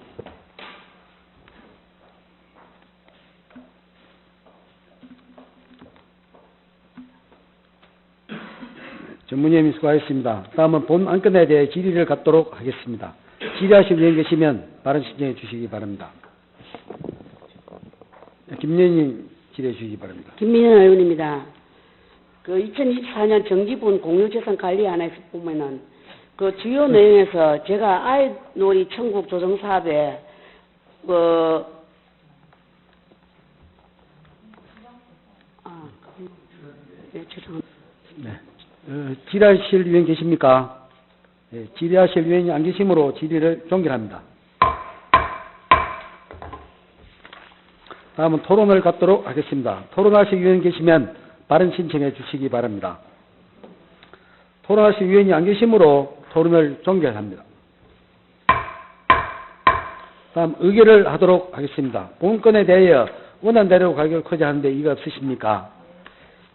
전문위원님 수고하셨습니다. 다음은 본 안건에 대해 질의를 갖도록 하겠습니다. 질의하실 의원 계시면 발언 신청해 주시기 바랍니다. 김민현님 질의해 주시기 바랍니다. 김민현 의원입니다. 그 2024년 정기분 공유재산 관리안에서 보면은 그 주요 내용에서 제가 아이놀이 천국 조정 사업에 죄송합니다. 네. 질의하실 의원 계십니까? 네, 질의하실 의원이 안 계시므로 질의를 종결합니다. 다음은 토론을 갖도록 하겠습니다. 토론하실 의원 계시면 발언 신청해 주시기 바랍니다. 토론하실 의원이 안 계시므로 토론을 종결합니다. 다음 의결을 하도록 하겠습니다. 본건에 대하여 원안대로 가결하고자 하는데 이의가 없으십니까?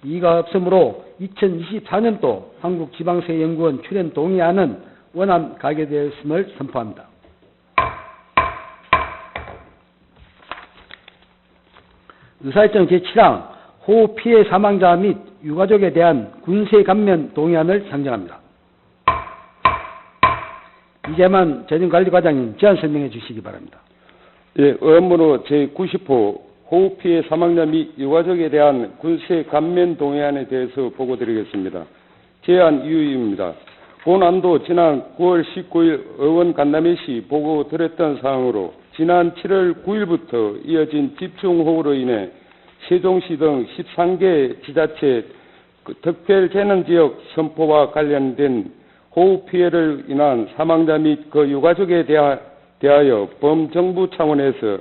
이의가 없으므로 2024년도 한국지방세연구원 출연 동의안은 원안 가결되었음을 선포합니다. 의사일정 제7항 호우 피해 사망자 및 유가족에 대한 군세 감면 동의안을 상정합니다. 이재만 재정관리과장님 제안 설명해 주시기 바랍니다. 예, 의원번호 제90호 호우 피해 사망자 및 유가족에 대한 군세 감면 동의안에 대해서 보고드리겠습니다. 제안 이유입니다. 본안도 지난 9월 19일 의원 간담회 시 보고드렸던 사항으로 지난 7월 9일부터 이어진 집중호우로 인해 세종시 등 13개 지자체 특별재난지역 선포와 관련된 호우 피해를 인한 사망자 및 그 유가족에 대하여 범정부 차원에서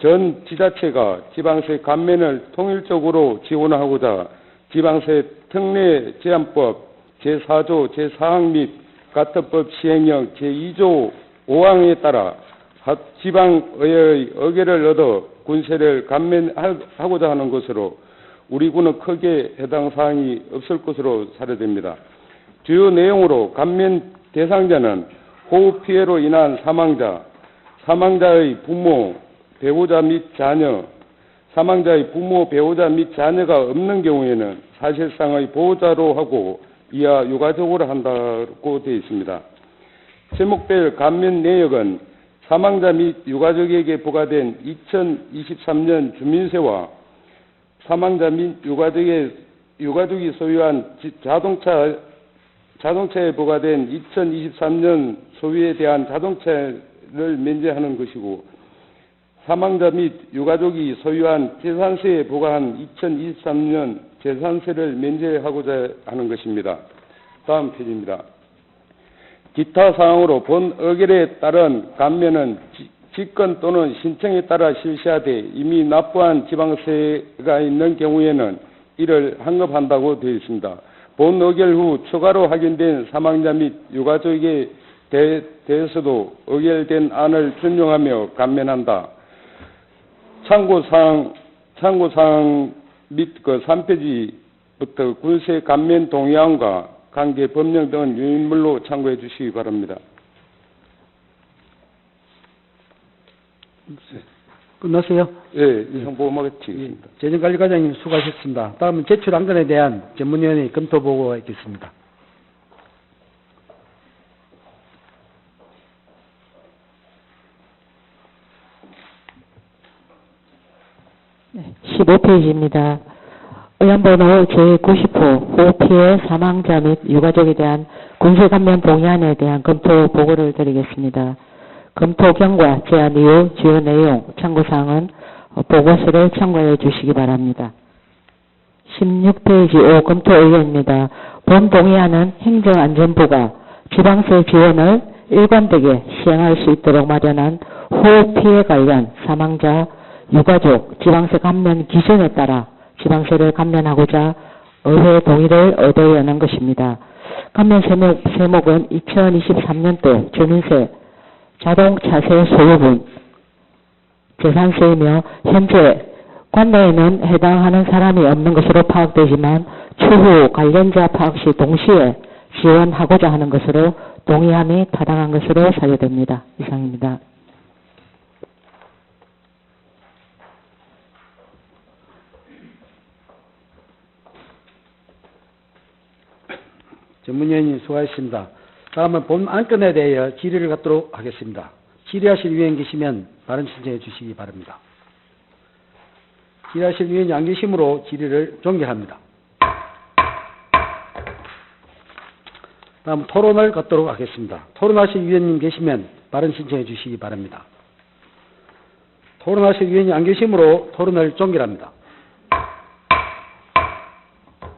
전 지자체가 지방세 감면을 통일적으로 지원하고자 지방세 특례 제한법 제4조 제4항 및 가처법 시행령 제2조 5항에 따라 지방의회의 의결을 얻어 군세를 감면하고자 하는 것으로 우리 군은 크게 해당 사항이 없을 것으로 사료됩니다. 주요 내용으로 감면 대상자는 호우 피해로 인한 사망자, 사망자의 부모, 배우자 및 자녀, 사망자의 부모, 배우자 및 자녀가 없는 경우에는 사실상의 보호자로 하고 이하 유가족으로 한다고 되어 있습니다. 제목별 감면 내역은 사망자 및 유가족에게 부과된 2023년 주민세와 사망자 및 유가족이 소유한 자동차에 부과된 2023년 소유에 대한 자동차를 면제하는 것이고, 사망자 및 유가족이 소유한 재산세에 부과한 2023년 재산세를 면제하고자 하는 것입니다. 다음 페이지입니다. 기타 사항으로 본 의결에 따른 감면은 직권 또는 신청에 따라 실시하되 이미 납부한 지방세가 있는 경우에는 이를 환급한다고 되어 있습니다. 본 의결 후 추가로 확인된 사망자 및 유가족에 대해서도 의결된 안을 준용하며 감면한다. 참고사항 및 3페이지부터 군세 감면 동의안과 관계 법령 등은 유인물로 참고해 주시기 바랍니다. 끝났어요? 예, 이상 보고 마치겠습니다. 재정관리과장님 수고하셨습니다. 다음은 제출 안건에 대한 전문위원회 검토 보고가 있겠습니다. 네, 15페이지입니다. 의안번호 제90호 호피해 사망자 및 유가족에 대한 군세감면 동의안에 대한 검토 보고를 드리겠습니다. 검토 경과, 제안 이유, 주요 내용, 참고사항은 보고서를 참고해 주시기 바랍니다. 16페이지 5 검토 의견입니다. 본 동의안은 행정안전부가 지방세 지원을 일관되게 시행할 수 있도록 마련한 호피해 관련 사망자, 유가족 지방세 감면 기준에 따라 지방세를 감면하고자 의회 동의를 얻어내는 것입니다. 감면 세목은 2023년도 주민세, 자동차세 소유분, 재산세이며 현재 관내에는 해당하는 사람이 없는 것으로 파악되지만 추후 관련자 파악 시 동시에 지원하고자 하는 것으로 동의함이 타당한 것으로 사료됩니다. 이상입니다. 전문위원님 수고하셨습니다. 다음은 본 안건에 대하여 질의를 갖도록 하겠습니다. 질의하실 위원 계시면 발언 신청해 주시기 바랍니다. 질의하실 위원이 안 계시므로 질의를 종결합니다. 다음 토론을 갖도록 하겠습니다. 토론하실 위원님 계시면 발언 신청해 주시기 바랍니다. 토론하실 위원이 안 계시므로 토론을 종결합니다.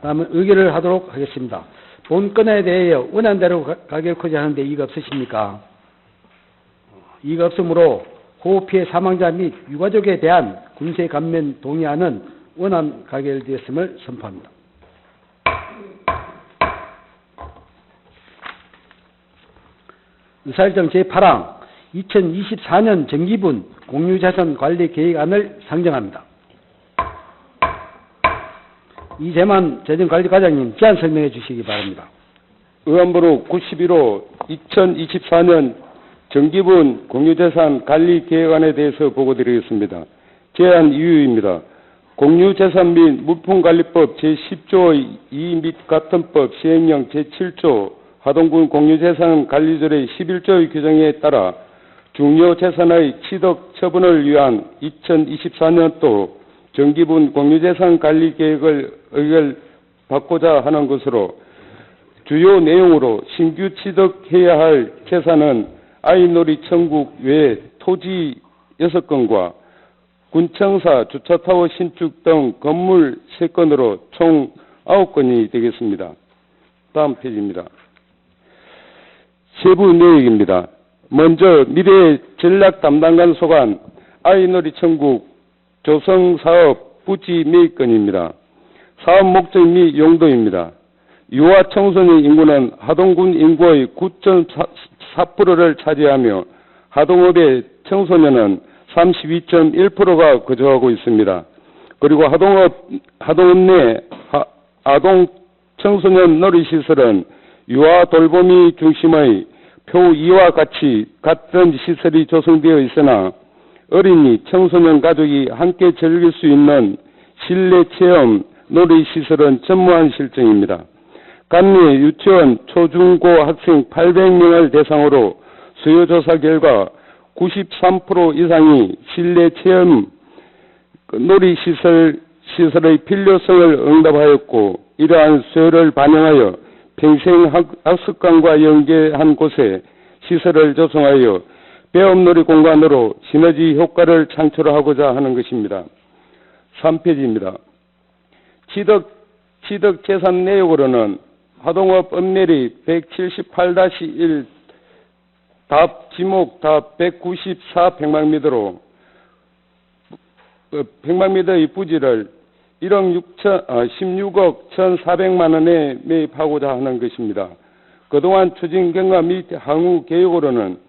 다음은 의결을 하도록 하겠습니다. 본 건에 대하여 원안대로 가결코자 하는데 이의가 없으십니까? 이의가 없으므로 호피해 사망자 및 유가족에 대한 군세 감면 동의안은 원안 가결되었음을 선포합니다. 의사일정 제8항 2024년 정기분 공유자산 관리 계획안을 상정합니다. 이재만 재정관리과장님 제안 설명해 주시기 바랍니다. 의안번호 91호 2024년 정기분 공유재산 관리 계획안에 대해서 보고드리겠습니다. 제안 이유입니다. 공유재산 및 물품관리법 제10조 2 및 같은 법 시행령 제7조 하동군 공유재산 관리조례 11조의 규정에 따라 중요 재산의 취득 처분을 위한 2024년도 정기분 공유재산 관리 계획을 의결받고자 하는 것으로 주요 내용으로 신규 취득해야 할 재산은 아이놀이 천국 외 토지 6건과 군청사 주차타워 신축 등 건물 3건으로 총 9건이 되겠습니다. 다음 페이지입니다. 세부 내역입니다. 먼저 미래 전략 담당관 소관 아이놀이 천국 조성사업 부지 매입건입니다. 사업 목적 및 용도입니다. 유아 청소년 인구는 하동군 인구의 9.4%를 차지하며 하동읍의 청소년은 32.1%가 거주하고 있습니다. 그리고 하동읍 내 아동 청소년 놀이시설은 유아 돌보미 중심의 표 2와 같은 시설이 조성되어 있으나 어린이, 청소년 가족이 함께 즐길 수 있는 실내 체험 놀이시설은 전무한 실정입니다. 감리 유치원 초중고 학생 800명을 대상으로 수요조사 결과 93% 이상이 실내 체험 놀이시설의 필요성을 응답하였고, 이러한 수요를 반영하여 평생 학습관과 연계한 곳에 시설을 조성하여 배움놀이 공간으로 시너지 효과를 창출하고자 하는 것입니다. 3페이지입니다. 취득 재산 내역으로는 하동업 읍내리 178-1 답 지목 답 194 평방미터로 100만미터의 부지를 16억 1,400만 원에 매입하고자 하는 것입니다. 그동안 추진 경과 및 향후 계획으로는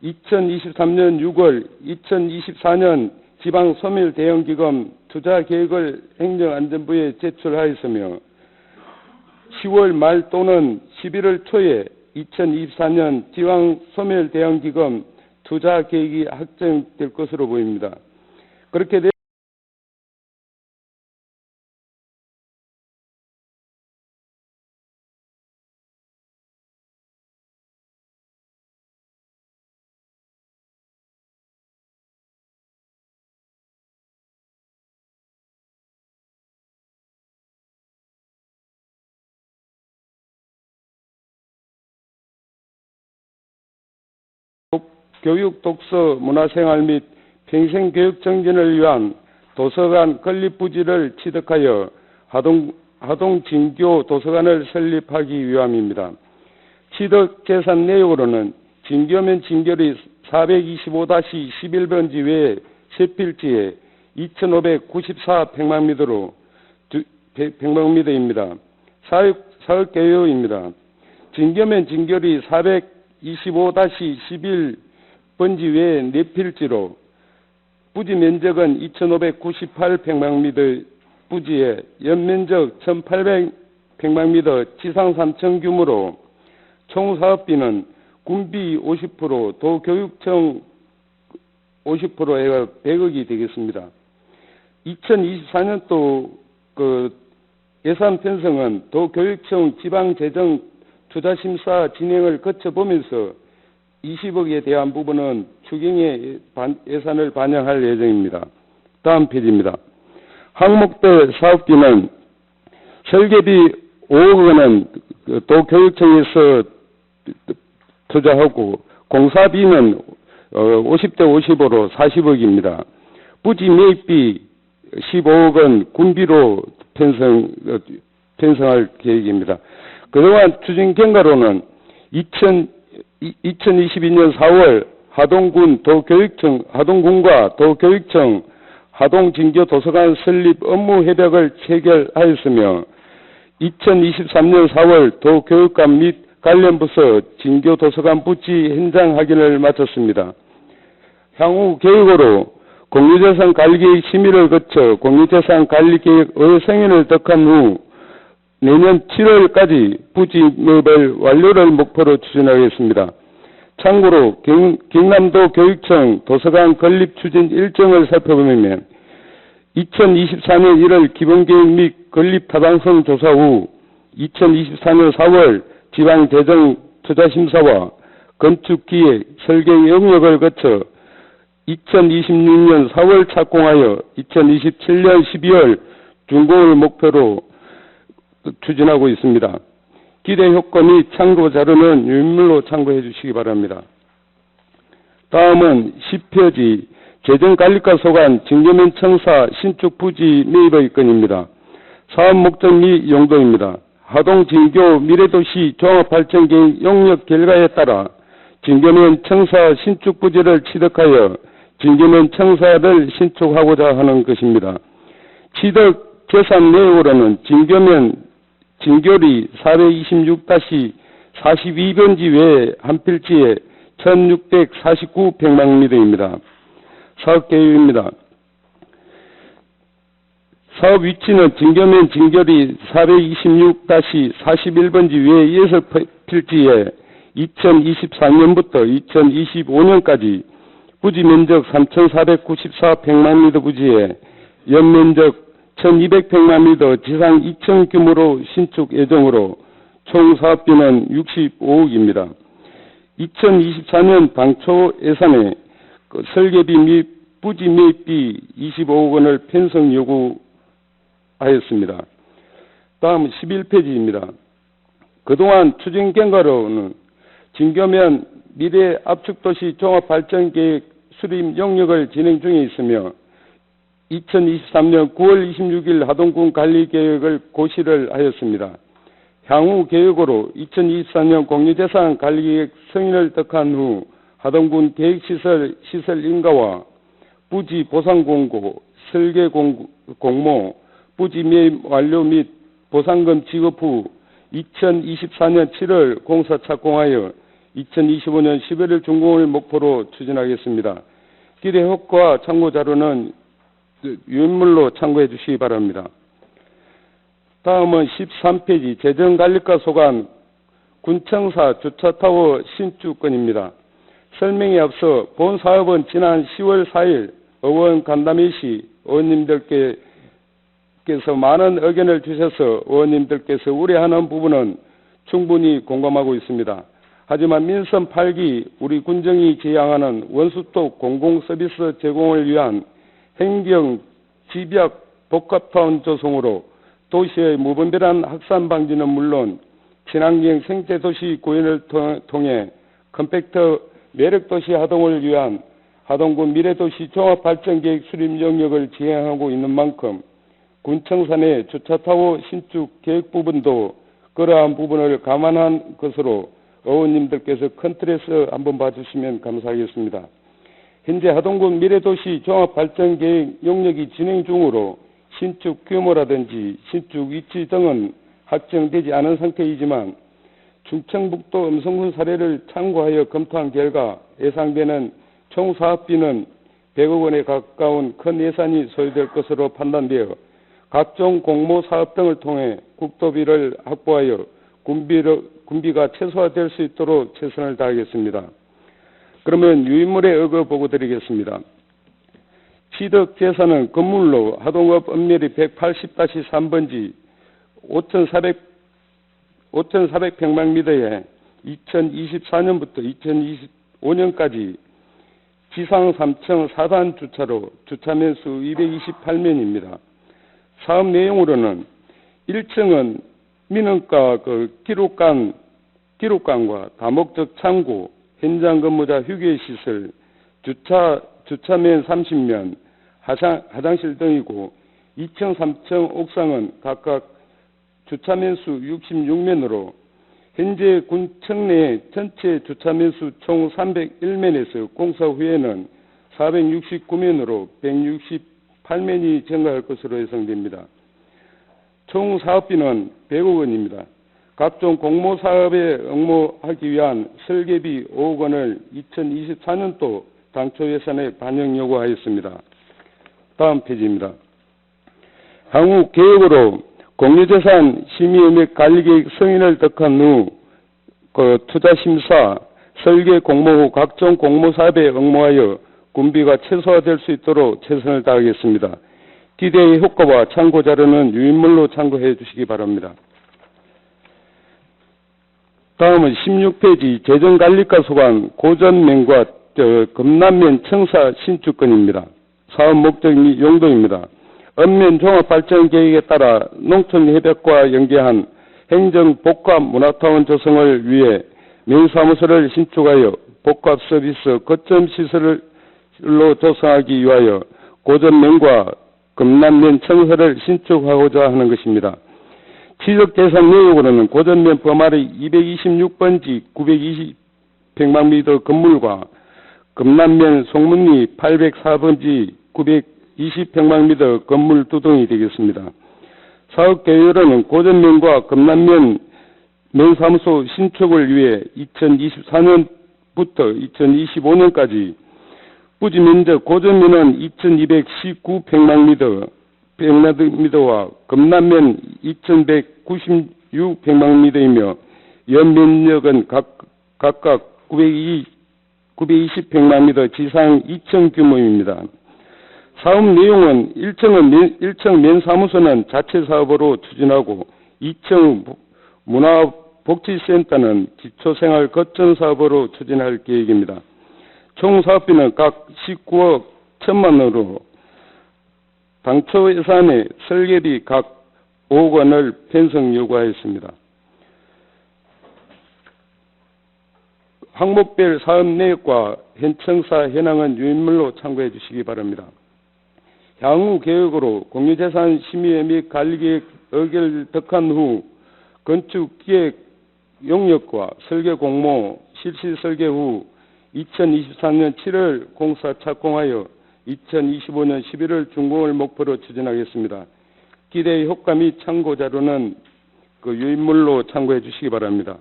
2023년 6월 2024년 지방소멸대응기금 투자계획을 행정안전부에 제출하였으며 10월 말 또는 11월 초에 2024년 지방소멸대응기금 투자계획이 확정될 것으로 보입니다. 그렇게 되면 교육, 독서, 문화생활 및 평생교육 정진을 위한 도서관 건립부지를 취득하여 하동 진교 도서관을 설립하기 위함입니다. 취득 재산 내역으로는 진교면 진교리 425-11번지 외에 세 필지에 2,594 평방미터로 100평방미터입니다. 사업 개요입니다. 진교면 진교리 425-11 번지 외에 4필지로 부지 면적은 2,598평방미터 부지에 연면적 1,800평방미터 지상 3층 규모로 총 사업비는 군비 50%, 도교육청 50%가 100억이 되겠습니다. 2024년도 예산 편성은 도교육청 지방재정 투자심사 진행을 거쳐보면서 20억에 대한 부분은 추경의 예산을 반영할 예정입니다. 다음 페이지입니다. 항목별 사업비는 설계비 5억 원은 도교육청에서 투자하고 공사비는 50대 50으로 40억입니다. 부지 매입비 15억 원 군비로 편성할 계획입니다. 그동안 추진 경과로는 2022년 4월 하동군과 도교육청 하동진교도서관 설립 업무 협약을 체결하였으며 2023년 4월 도교육감 및 관련 부서 진교도서관 부지 현장 확인을 마쳤습니다. 향후 계획으로 공유재산 관리계획 심의를 거쳐 공유재산 관리계획 의성인을 덕한 후 내년 7월까지 부지 매입을 완료를 목표로 추진하겠습니다. 참고로 경남도 교육청 도서관 건립 추진 일정을 살펴보면 2024년 1월 기본계획 및 건립 타당성 조사 후 2024년 4월 지방재정 투자심사와 건축기획, 설계 영역을 거쳐 2026년 4월 착공하여 2027년 12월 준공을 목표로 추진하고 있습니다. 기대 효과 및 참고 자료는 유인물로 참고해 주시기 바랍니다. 다음은 10페이지 재정관리과 소관 진교면 청사 신축 부지 매입의 건입니다. 사업 목적 및 용도입니다. 하동 진교 미래도시 종합발전계획 용역 결과에 따라 진교면 청사 신축 부지를 취득하여 진교면 청사를 신축하고자 하는 것입니다. 취득 재산 내역으로는 진교리 426-42번지 외에 한 필지에 1,649평방미터입니다. 사업 계획입니다. 사업 위치는 진교면 진교리 426-41번지 외에 6필지에 2024년부터 2025년까지 부지 면적 3,494평방미터 부지에 연면적 1,200평방미터 지상 2층 규모로 신축 예정으로 총 사업비는 65억입니다. 2024년 당초 예산에 설계비 및 부지 매입비 25억 원을 편성 요구하였습니다. 다음 11페이지입니다. 그동안 추진 경과로는 진교면 미래 압축도시 종합발전계획 수립 용역을 진행 중에 있으며 2023년 9월 26일 하동군 관리계획을 고시를 하였습니다. 향후 계획으로 2024년 공유재산 관리계획 승인을 득한 후 하동군 계획시설 시설 인가와 부지 보상 공고, 설계 공모, 부지 매입 완료 및 보상금 지급 후 2024년 7월 공사 착공하여 2025년 11월 준공을 목표로 추진하겠습니다. 기대 효과 참고 자료는 유인물로 참고해 주시기 바랍니다. 다음은 13페이지 재정관리과 소관 군청사 주차타워 신축건입니다. 설명에 앞서 본 사업은 지난 10월 4일 의원 간담회 시 의원님들께서 많은 의견을 주셔서 의원님들께서 우려하는 부분은 충분히 공감하고 있습니다. 하지만 민선 8기 우리 군정이 지향하는 원스톱 공공서비스 제공을 위한 행정 집약 복합타운 조성으로 도시의 무분별한 확산 방지는 물론 친환경 생태도시 구현을 통해 컴팩트 매력도시 하동을 위한 하동군 미래도시 종합발전계획 수립 영역을 지향하고 있는 만큼 군청사 내 주차타워 신축 계획 부분도 그러한 부분을 감안한 것으로 의원님들께서 큰 틀에서 한번 봐주시면 감사하겠습니다. 현재 하동군 미래도시 종합발전계획 용역이 진행 중으로 신축 규모라든지 신축 위치 등은 확정되지 않은 상태이지만 충청북도 음성군 사례를 참고하여 검토한 결과 예상되는 총 사업비는 100억 원에 가까운 큰 예산이 소요될 것으로 판단되어 각종 공모 사업 등을 통해 국도비를 확보하여 군비가 최소화될 수 있도록 최선을 다하겠습니다. 그러면 유인물의 의거 보고 드리겠습니다. 취득 재산은 건물로 하동읍 읍내리 180-3번지 5,400평방미터에 2024년부터 2025년까지 지상 3층 4단 주차로 주차면수 228면입니다. 사업 내용으로는 1층은 민원과 기록관과 다목적 창고, 현장 근무자 휴게시설, 주차면 30면, 화장실 등이고 2층, 3층 옥상은 각각 주차면수 66면으로 현재 군청 내 전체 주차면수 총 301면에서 공사 후에는 469면으로 168면이 증가할 것으로 예상됩니다. 총 사업비는 100억 원입니다. 각종 공모사업에 응모하기 위한 설계비 5억 원을 2024년도 당초 예산에 반영 요구하였습니다. 다음 페이지입니다. 향후 계획으로 공유재산 심의 및 관리계획 승인을 득한 후 투자심사, 설계 공모 후 각종 공모사업에 응모하여 군비가 최소화될 수 있도록 최선을 다하겠습니다. 기대의 효과와 참고자료는 유인물로 참고해 주시기 바랍니다. 다음은 16페이지 재정관리과 소관 고전면과 금남면 청사 신축건입니다. 사업 목적 및 용도입니다. 읍면 종합발전계획에 따라 농촌협약과 연계한 행정복합 문화타운 조성을 위해 면사무소를 신축하여 복합서비스 거점시설로 조성하기 위하여 고전면과 금남면 청사를 신축하고자 하는 것입니다. 취득 계산 내용으로는 고전면 범아리 226번지 920평방미터 건물과 금남면 송문리 804번지 920평방미터 건물 두 동이 되겠습니다. 사업 계획으로는 고전면과 금남면 면사무소 신축을 위해 2024년부터 2025년까지 부지 면적 고전면은 2219평방미터와 금남면 2196평방미터이며 연면적은 각각 920평방미터 지상 2층 규모입니다. 사업 내용은 1층 면사무소는 자체 사업으로 추진하고 2층 복지센터는 기초생활 거점 사업으로 추진할 계획입니다. 총 사업비는 각 19억 1천만 원으로 당초 예산에 설계비 각 5억 원을 편성 요구하였습니다. 항목별 사업 내역과 현청사 현황은 유인물로 참고해 주시기 바랍니다. 향후 계획으로 공유재산 심의회 및 관리계획 의결 덕한 후 건축기획 용역과 설계 공모 실시 설계 후 2024년 7월 공사 착공하여 2025년 11월 준공을 목표로 추진하겠습니다. 기대 효과 및 참고 자료는 유인물로 참고해 주시기 바랍니다.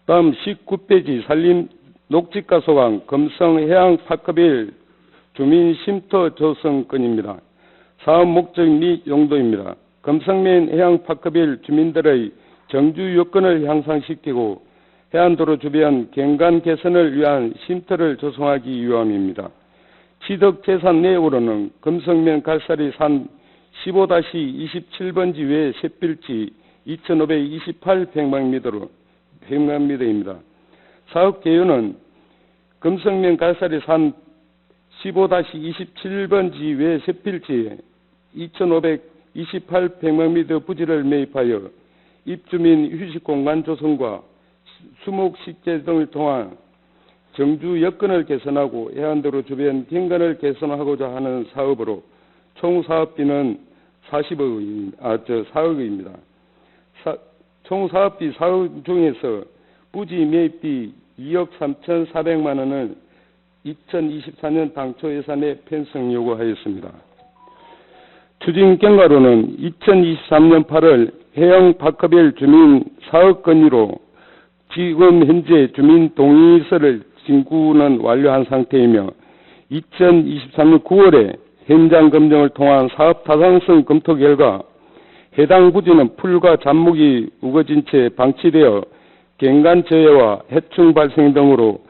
다음 19페이지 산림 녹지가 소강 금성 해양 파크빌 주민 쉼터 조성 건입니다. 사업 목적 및 용도입니다. 금성면 해양 파크빌 주민들의 정주 여건을 향상시키고 해안도로 주변 경관 개선을 위한 쉼터를 조성하기 위함입니다. 취득 재산 내역으로는 금성면 갈사리 산 15-27번지 외 샛빌지 2,528평방미터입니다. 사업 개요는 금성면 갈사리 산 15-27번지 외 샛빌지 2,528평방미터 부지를 매입하여 입주민 휴식공간 조성과 수목식재 등을 통한 정주 여건을 개선하고 해안도로 주변 경관을 개선하고자 하는 사업으로 총 사업비는 4억입니다. 총 사업비 사업 중에서 부지 매입비 2억 3,400만 원을 2024년 당초 예산에 편성 요구하였습니다. 추진 경과로는 2023년 8월 해양 파크별 주민 사업 건의로 지금 현재 주민 동의서를 진구는 완료한 상태이며 2023년 9월에 현장 검증을 통한 사업 타당성 검토 결과 해당 부지는 풀과 잔목이 우거진 채 방치되어 경관 저해와 해충 발생 등으로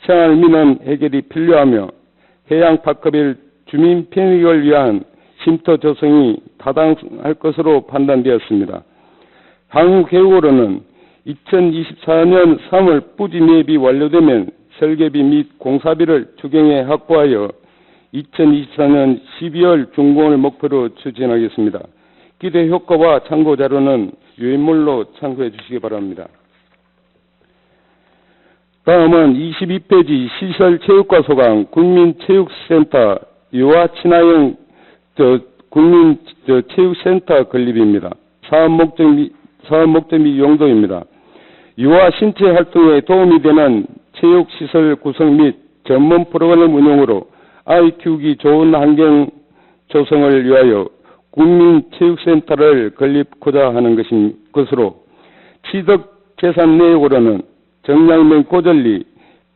생활민원 해결이 필요하며 해양 파크별 주민 편익을 위한 쉼터 조성이 타당할 것으로 판단되었습니다. 향후 계획으로는 2024년 3월 부지 매입이 완료되면 설계비 및 공사비를 추경해 확보하여 2024년 12월 준공을 목표로 추진하겠습니다. 기대 효과와 참고 자료는 유인물로 참고해 주시기 바랍니다. 다음은 22페이지 시설체육과 소강 국민체육센터 유아 친화형 국민체육센터 건립입니다. 사업 목적 및 용도입니다. 유아 신체 활동에 도움이 되는 체육시설 구성 및 전문 프로그램 운영으로 아이 키우기 좋은 환경 조성을 위하여 국민체육센터를 건립하고자 하는 것으로 취득 재산 내역으로는 정량면 고전리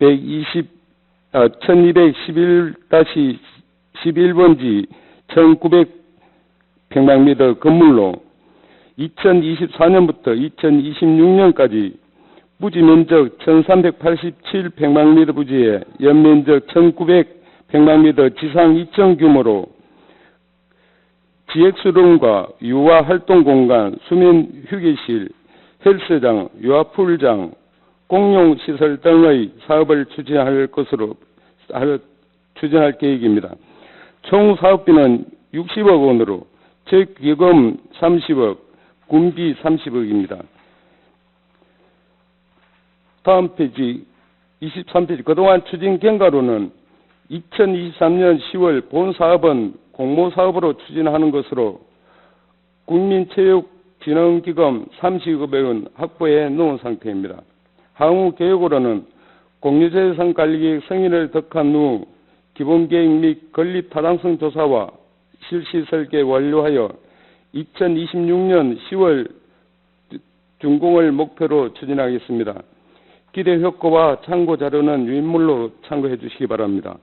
1211-11번지 1900평방미터 건물로 2024년부터 2026년까지 부지 면적 1387평방미터 부지에 연면적 1900평방미터 지상 2층 규모로 지역수룸과 유아 활동 공간, 수면 휴게실, 헬스장, 유아풀장, 공용시설 등의 사업을 추진할 계획입니다. 총 사업비는 60억 원으로 적기금 30억, 군비 30억입니다. 다음 페이지 23페이지 그동안 추진 경과로는 2023년 10월 본 사업은 공모사업으로 추진하는 것으로 국민체육진흥기금 30억여 원 확보해 놓은 상태입니다. 향후 계획으로는 공유재산관리계획 승인을 덕한 후 기본계획 및 건립 타당성 조사와 실시 설계 완료하여 2026년 10월 준공을 목표로 추진하겠습니다. 기대 효과와 참고 자료는 유인물로 참고해 주시기 바랍니다.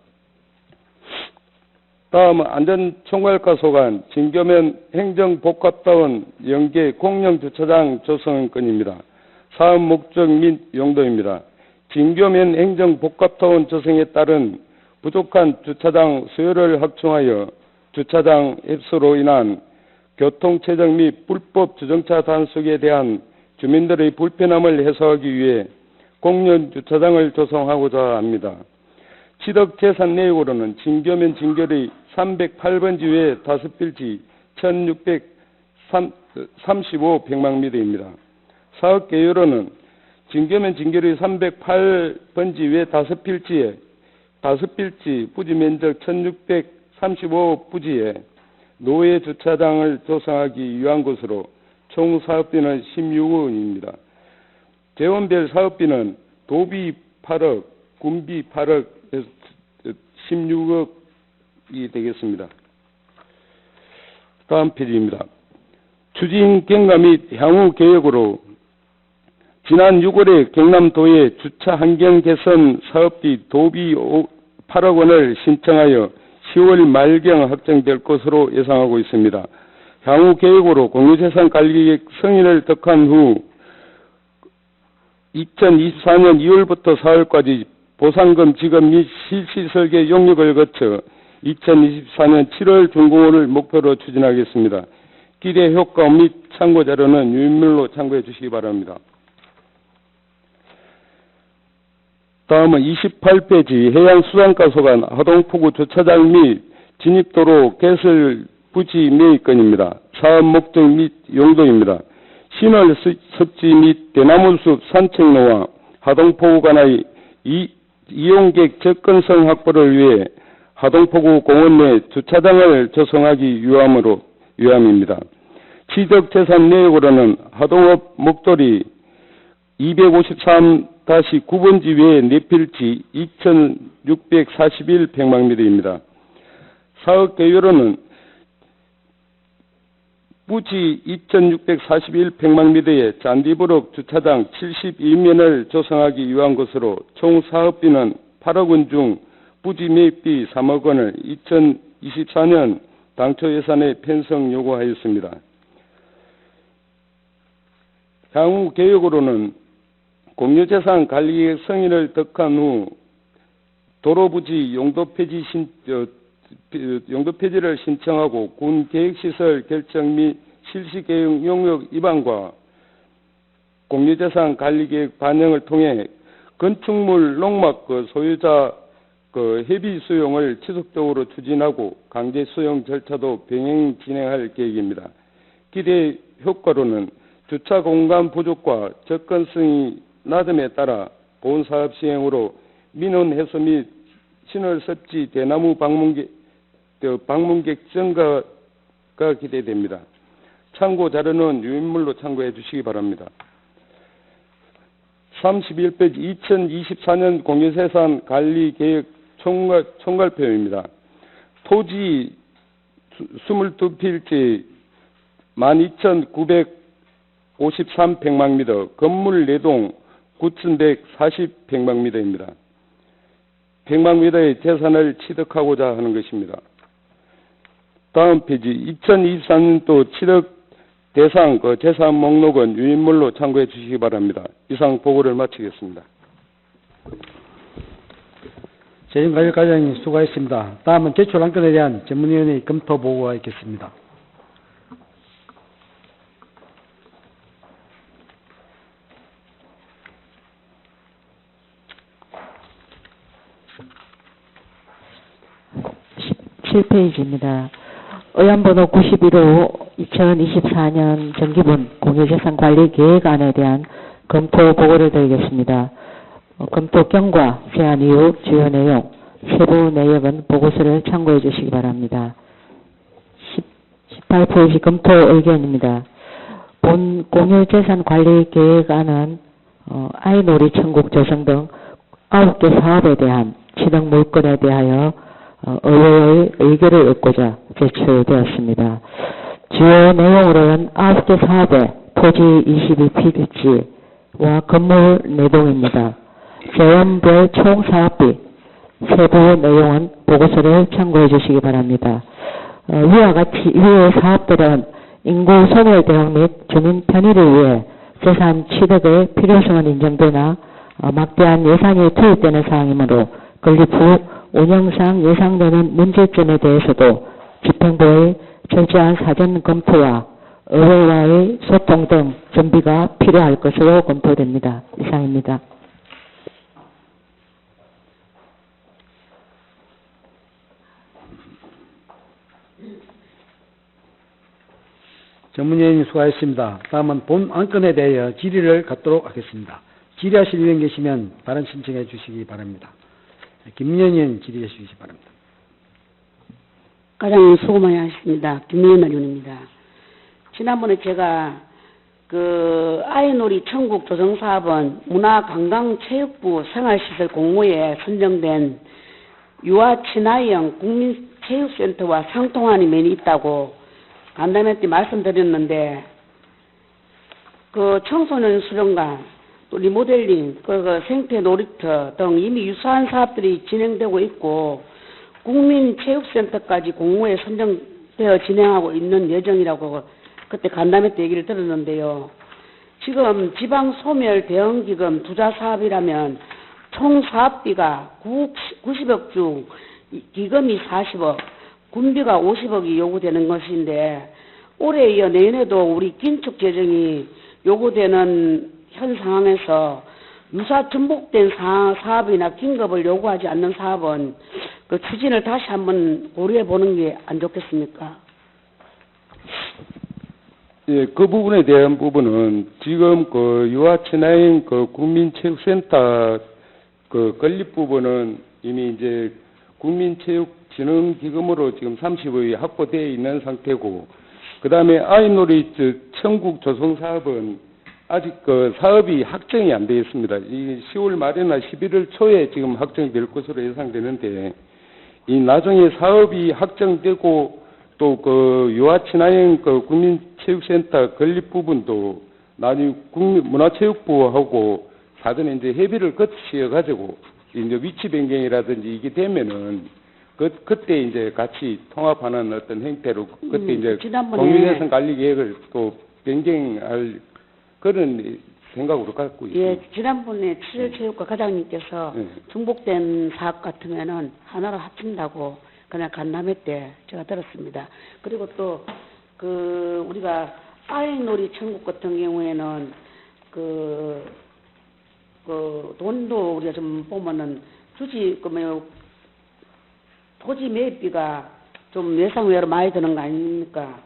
다음 안전총괄과 소관 진교면 행정복합다운 연계 공영주차장 조성 건입니다. 사업 목적 및 용도입니다. 진교면 행정복합타운 조성에 따른 부족한 주차장 수요를 확충하여 주차장 앱스로 인한 교통체증 및 불법 주정차 단속에 대한 주민들의 불편함을 해소하기 위해 공영 주차장을 조성하고자 합니다. 취득 재산 내역으로는 진교면 진결의 308번지 외 5필지 1635평방미터입니다. 사업 개요로는 진교면 진결의 308번지 외 5필지에 5필지 부지 면적 1635부지에 노예 주차장을 조성하기 위한 것으로 총 사업비는 16억 원입니다. 재원별 사업비는 도비 8억, 군비 8억, 16억이 되겠습니다. 다음 페이지입니다. 추진 경과 및 향후 계획으로 지난 6월에 경남도에 주차 환경 개선 사업비 도비 8억 원을 신청하여 10월 말경 확정될 것으로 예상하고 있습니다. 향후 계획으로 공유재산 관리계획 승인을 덕한 후 2024년 2월부터 4월까지 보상금 지급 및 실시 설계 용역을 거쳐 2024년 7월 준공을 목표로 추진하겠습니다. 기대 효과 및 참고 자료는 유인물로 참고해 주시기 바랍니다. 다음은 28페이지 해양수산가소관 하동포구 주차장 및 진입도로 개설 부지 매입건입니다. 사업 목적 및 용도입니다. 신월 섭지 및 대나무숲 산책로와 하동포구 간의 이용객 접근성 확보를 위해 하동포구 공원 내 주차장을 조성하기 위함입니다. 취득재산 내역으로는 하동읍 목도리 253-9번지 외 4필지 2641평방미터입니다. 사업 개요로는 부지 2641평방미터의 잔디부록 주차장 72면을 조성하기 위한 것으로 총 사업비는 8억 원 중 부지 매입비 3억 원을 2024년 당초 예산에 편성 요구하였습니다. 향후 계획으로는 공유재산 관리계획 승인을 덕한 후 도로부지 용도폐지를 신청하고 군 계획시설 결정 및 실시계획 용역 위반과 공유재산 관리계획 반영을 통해 건축물 농막 소유자 해비 수용을 지속적으로 추진하고 강제 수용 절차도 병행 진행할 계획입니다. 기대 효과로는 주차 공간 부족과 접근성이 낮음에 따라 본 사업 시행으로 민원 해소 및 신월 섭지 대나무 방문객 증가가 기대됩니다. 참고 자료는 유인물로 참고해 주시기 바랍니다. 31페이지 2024년 공유재산 관리계획 총괄표입니다. 토지 22필지 12,953평방미터, 건물 4동 9,140평방미터입니다. 평방미터의 재산을 취득하고자 하는 것입니다. 다음 페이지 2024년도 취득 대상 재산 목록은 유인물로 참고해 주시기 바랍니다. 이상 보고를 마치겠습니다. 재정관리과장님 수고하셨습니다. 다음은 제출 안건에 대한 전문위원회의 검토 보고가 있겠습니다. (17페이지입니다) 의안번호 91호 2024년 정기분 공유재산관리계획안에 대한 검토 보고를 드리겠습니다. 검토 경과, 제안 이유, 주요 내용, 세부 내역은 보고서를 참고해 주시기 바랍니다. 18페이지 검토 의견입니다. 본 공유재산관리계획안은 아이놀이 천국 조성 등 9개 사업에 대한 취득 물건에 대하여 의회의 의결을 얻고자 제출되었습니다. 주요 내용으로는 9개 사업의 토지 22필지와 건물 4동입니다. 재원별 총 사업비, 세부 내용은 보고서를 참고해 주시기 바랍니다. 위와 같이 위의 사업들은 인구 소멸 대응 및 주민 편의를 위해 재산 취득의 필요성은 인정되나 막대한 예산이 투입되는 사항이므로 건립 후 운영상 예상되는 문제점에 대해서도 집행부의 철저한 사전 검토와 의회와의 소통 등 준비가 필요할 것으로 검토됩니다. 이상입니다. 전문위원님 수고하셨습니다. 다음은 본 안건에 대하여 질의를 갖도록 하겠습니다. 질의하실 의원 계시면 발언 신청해 주시기 바랍니다. 김민현 의원 질의해 주시기 바랍니다. 가장 수고 많이 하셨습니다. 김민현 의원입니다. 지난번에 제가 그 아이놀이 천국 조성사업은 문화관광체육부 생활시설 공모에 선정된 유아 친아이형 국민체육센터와 상통하는 면이 있다고 간담회 때 말씀드렸는데, 그 청소년 수련관, 또 리모델링, 그 생태 놀이터 등 이미 유사한 사업들이 진행되고 있고 국민체육센터까지 공모에 선정되어 진행하고 있는 예정이라고 그때 간담회 때 얘기를 들었는데요. 지금 지방소멸 대응기금 투자 사업이라면 총 사업비가 90억 중 기금이 40억, 군비가 50억이 요구되는 것인데, 올해 이어 내년에도 우리 긴축 재정이 요구되는 현 상황에서 유사 전복된 사업이나 긴급을 요구하지 않는 사업은 그 추진을 다시 한번 고려해 보는 게 안 좋겠습니까? 예, 그 부분에 대한 부분은 지금 그 유아 친아이 그 국민체육센터 그 건립 부분은 이미 이제 국민체육진흥기금으로 지금 30억이 확보되어 있는 상태고, 그 다음에 아이놀이 천국 조성 사업은 아직 그 사업이 확정이 안 되어 있습니다. 이 10월 말이나 11월 초에 지금 확정될 것으로 예상되는데, 이 나중에 사업이 확정되고 또 그 유아 친아이 그 국민체육센터 건립 부분도 나중에 국민문화체육부하고 사전에 이제 협의를 거치어 가지고 이제 위치 변경이라든지 이게 되면은 그때 이제 같이 통합하는 어떤 형태로 그때 이제 공유예산 관리 계획을 또 변경할 그런 생각으로 갖고 있습니다. 예, 지난번에 치질체육과 과장님께서 중복된 사업 같으면은 하나로 합친다고 그냥 간담회 때 제가 들었습니다. 그리고 또 그 우리가 아이놀이 천국 같은 경우에는 그 돈도 우리가 좀 보면은 토지 매입비가 좀 예상 외로 많이 드는 거 아닙니까?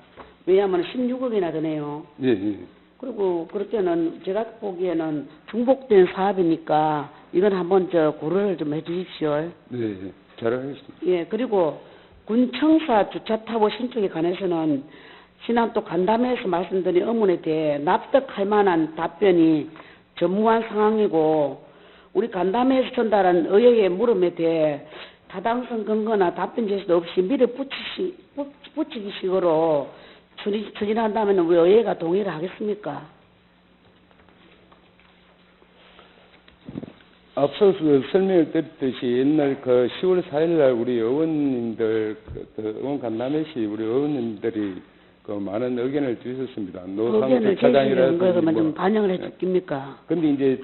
왜냐하면 16억이나 드네요. 예, 예. 그리고 그럴 때는 제가 보기에는 중복된 사업이니까 이건 한번 고려를 좀 해주십시오. 네, 잘하겠습니다. 예, 그리고 군청사 주차타워 신축에 관해서는 지난 또 간담회에서 말씀드린 의문에 대해 납득할 만한 답변이 전무한 상황이고, 우리 간담회에서 전달한 의회의 물음에 대해 타당성 근거나 답변 제시도 없이 밀어붙이기 식으로 추진한다면 왜 의회가 동의를 하겠습니까? 앞서서 설명을 드렸듯이 옛날 그 10월 4일날 우리 의원님들 의원 간담회시 우리 의원님들이 그 많은 의견을 주셨습니다. 의견을 주시는 거에만 좀 반영을 해주십니까? 근데 이제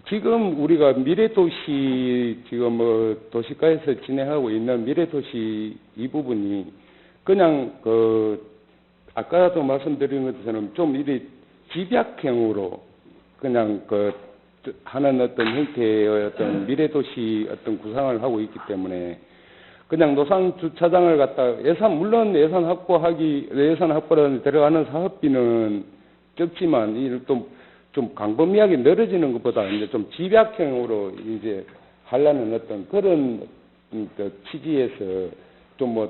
지금 우리가 미래도시 지금 뭐 도시가에서 진행하고 있는 미래도시 이 부분이 그냥 그 아까도 말씀드린 것처럼 좀 이리 집약형으로 그냥 그 하는 어떤 형태의 어떤 미래도시 어떤 구상을 하고 있기 때문에 그냥 노상 주차장을 갖다 물론 예산 확보라는 들어가는 사업비는 적지만 이 좀 광범위하게 늘어지는 것보다 이제 좀 집약형으로 이제 하려는 어떤 그런 취지에서 좀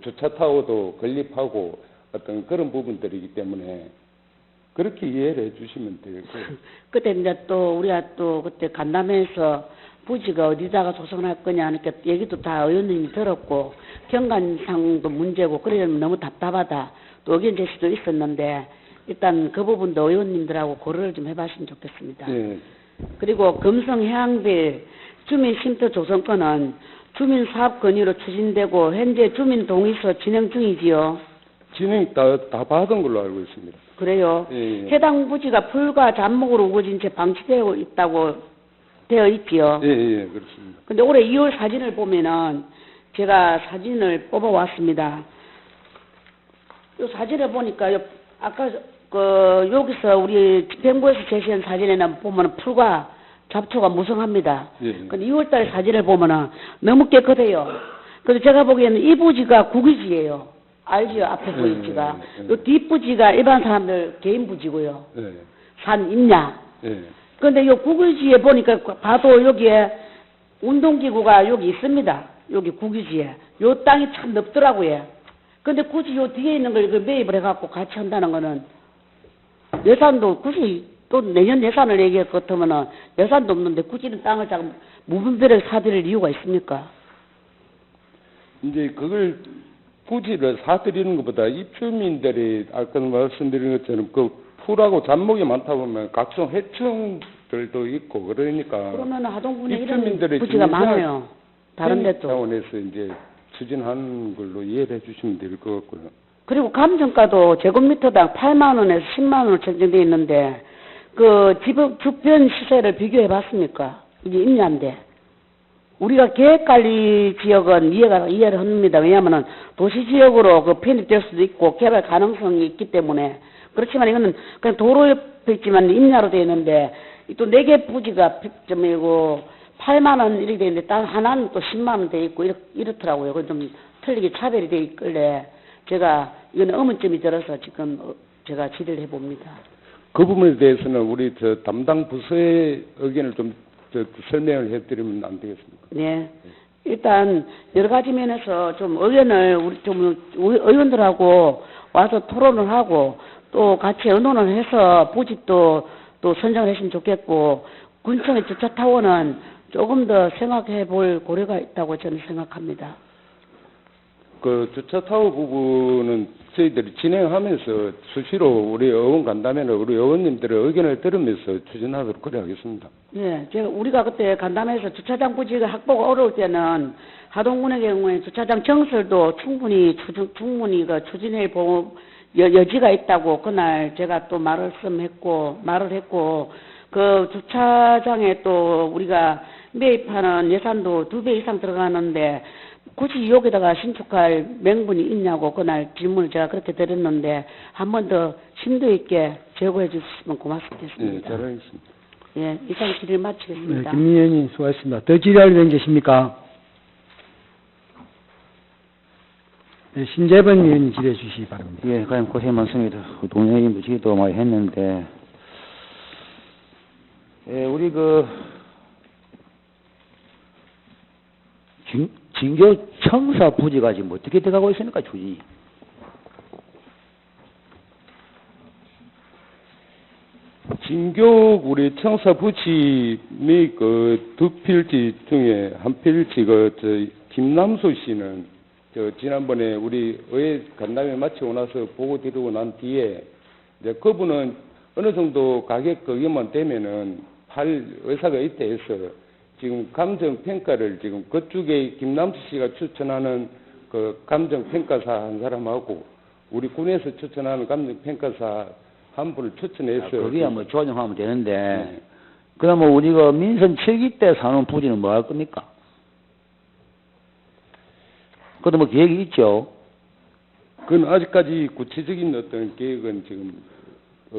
주차타워도 건립하고 어떤 그런 부분들이기 때문에 그렇게 이해를 해주시면 되고. 그때 이제 또 우리가 또 그때 간담회에서 부지가 어디다가 조성할 거냐 하니까 얘기도 다 의원님이 들었고 경관상도 문제고 그러면 너무 답답하다 또 의견 제시도 있었는데 일단 그 부분도 의원님들하고 고려를 좀 해봤으면 좋겠습니다. 네. 그리고 금성해양빌 주민쉼터 조성권은 주민사업 건의로 추진되고 현재 주민동의서 진행 중이지요. 진행 다 받은 걸로 알고 있습니다. 그래요? 예, 예. 해당 부지가 풀과 잔목으로 우거진 채 방치되어 있다고 되어 있지요. 예, 그렇습니다. 근데 올해 2월 사진을 보면은 제가 사진을 뽑아왔습니다. 요 사진을 보니까 아까 그 여기서 우리 집행부에서 제시한 사진에는 보면은 풀과 잡초가 무성합니다. 예. 근데 2월달 사진을 보면은 너무 깨끗해요. 그래서 제가 보기에는 이 부지가 국유지예요. 알지요? 앞에 부지가. 요 뒷부지가 일반 사람들 개인 부지고요. 예. 산 임야. 예. 근데 요 국유지에 보니까 봐도 여기에 운동기구가 여기 있습니다. 여기 국유지에. 요 땅이 참 넓더라고요. 근데 굳이 요 뒤에 있는 걸 매입을 해갖고 같이 한다는 거는 예산도 굳이 또 내년 예산을 얘기할 것 같으면은 예산도 없는데 굳이 는 땅을 자꾸 무분별하게 사드릴 이유가 있습니까? 이제 그걸 부지를 사드리는 것보다 입주민들이 아까 말씀드린 것처럼 그 풀하고 잡목이 많다 보면 각종 해충들도 있고 그러니까 그러면 하동군에 이런 입주민들의 부지가 많아요. 다른 데도. 차원에서 이제 추진하는 걸로 이해를 해주시면 될 것 같고요. 그리고 감정가도 제곱미터당 8만 원에서 10만 원으로 책정되어 있는데 그 주변 시세를 비교해 봤습니까? 이게 임야인데 우리가 계획관리 지역은 이해를 합니다. 왜냐하면은 도시지역으로 그 편입될 수도 있고 개발 가능성이 있기 때문에 그렇지만 이거는 그냥 도로 옆에 있지만 임야로 되어 있는데 또 4개 부지가 점이고 8만 원 이렇게 되어 있는데 딱 하나는 또 10만 원 되어 있고 이렇더라고요. 그건 좀 틀리게 차별이 되어 있길래 제가 이거는 의문점이 들어서 지금 제가 질의를 해봅니다. 그 부분에 대해서는 우리 저 담당 부서의 의견을 좀 설명을 해드리면 안 되겠습니까? 네. 일단 여러 가지 면에서 좀 의견을 우리 좀 의원들하고 와서 토론을 하고 또 같이 의논을 해서 부집도 또 선정을 했으면 좋겠고 군청의 주차타워는 조금 더 생각해 볼 고려가 있다고 저는 생각합니다. 그 주차타워 부분은 저희들이 진행하면서 수시로 우리 의원 간담회나 우리 의원님들의 의견을 들으면서 추진하도록 그래 하겠습니다. 예, 우리가 그때 간담회에서 주차장 부지가 확보가 어려울 때는 하동군의 경우에 주차장 정설도 충분히 그 추진해 볼 여지가 있다고 그날 제가 또 말을 했고 그 주차장에 또 우리가 매입하는 예산도 2배 이상 들어가는데 굳이 여기다가 신축할 명분이 있냐고 그날 질문을 제가 그렇게 드렸는데 한 번 더 심도 있게 제고해 주시면 고맙겠습니다. 네, 잘하겠습니다. 예, 이상 질의를 마치겠습니다. 네, 김 의원님 수고하셨습니다. 더 질의할 의원 계십니까? 네, 신재범 의원님 질의해 주시기 바랍니다. 예, 과연 고생 많습니다. 동의원님도 지도 많이 했는데, 예, 우리 진교 청사 부지가 지금 어떻게 돼가고 있습니까, 추진이? 진교 우리 청사 부지 및 그 두 필지 중에 한 필지 김남수 씨는 지난번에 우리 의회 간담회 마치고 나서 보고 드리고 난 뒤에 이제 그분은 어느 정도 가격 거기만 되면은 팔 의사가 있다 해서 지금 감정평가를 지금 그쪽에 김남수 씨가 추천하는 그 감정평가사 한 사람하고 우리 군에서 추천하는 감정평가사 한 분을 추천해서. 거기야 뭐 조정하면 되는데, 네. 그러면 우리가 민선 7기 때 사는 부지는 뭐 할 겁니까? 그것도 뭐 계획이 있죠? 그건 아직까지 구체적인 어떤 계획은 지금.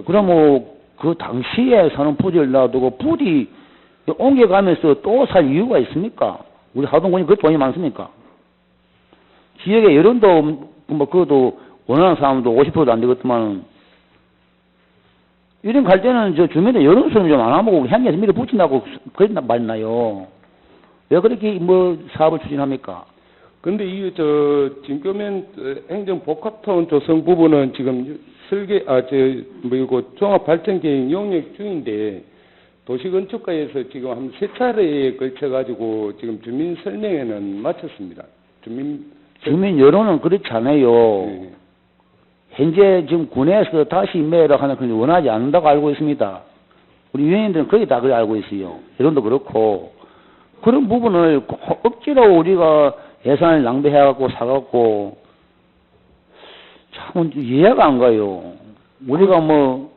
그럼 뭐 그 당시에 사는 부지를 놔두고 부디 옮겨가면서 또 살 이유가 있습니까? 우리 하동군이 그렇게 돈이 많습니까? 지역에 여론도 뭐 그것도 원하는 사람도 50%도 안 되겠지만 이런 갈 때는 저 주민의 여론성을 좀 안 하고 향기에서 밀어붙인다고 그랬나 말나요? 왜 그렇게 뭐 사업을 추진합니까? 근데 이 진교면 행정복합타운 조성 부분은 지금 종합발전계획 용역 중인데 도시건축가에서 지금 한 3차례에 걸쳐가지고 지금 주민 설명회는 마쳤습니다. 주민 여론은 그렇지 않아요. 네. 현재 지금 군에서 다시 매를 하는 걸 원하지 않는다고 알고 있습니다. 우리 위원님들은 거의 다 그렇게 알고 있어요. 여론도 그렇고. 그런 부분을 억지로 우리가 예산을 낭비해갖고 사갖고 참 이해가 안 가요. 우리가 뭐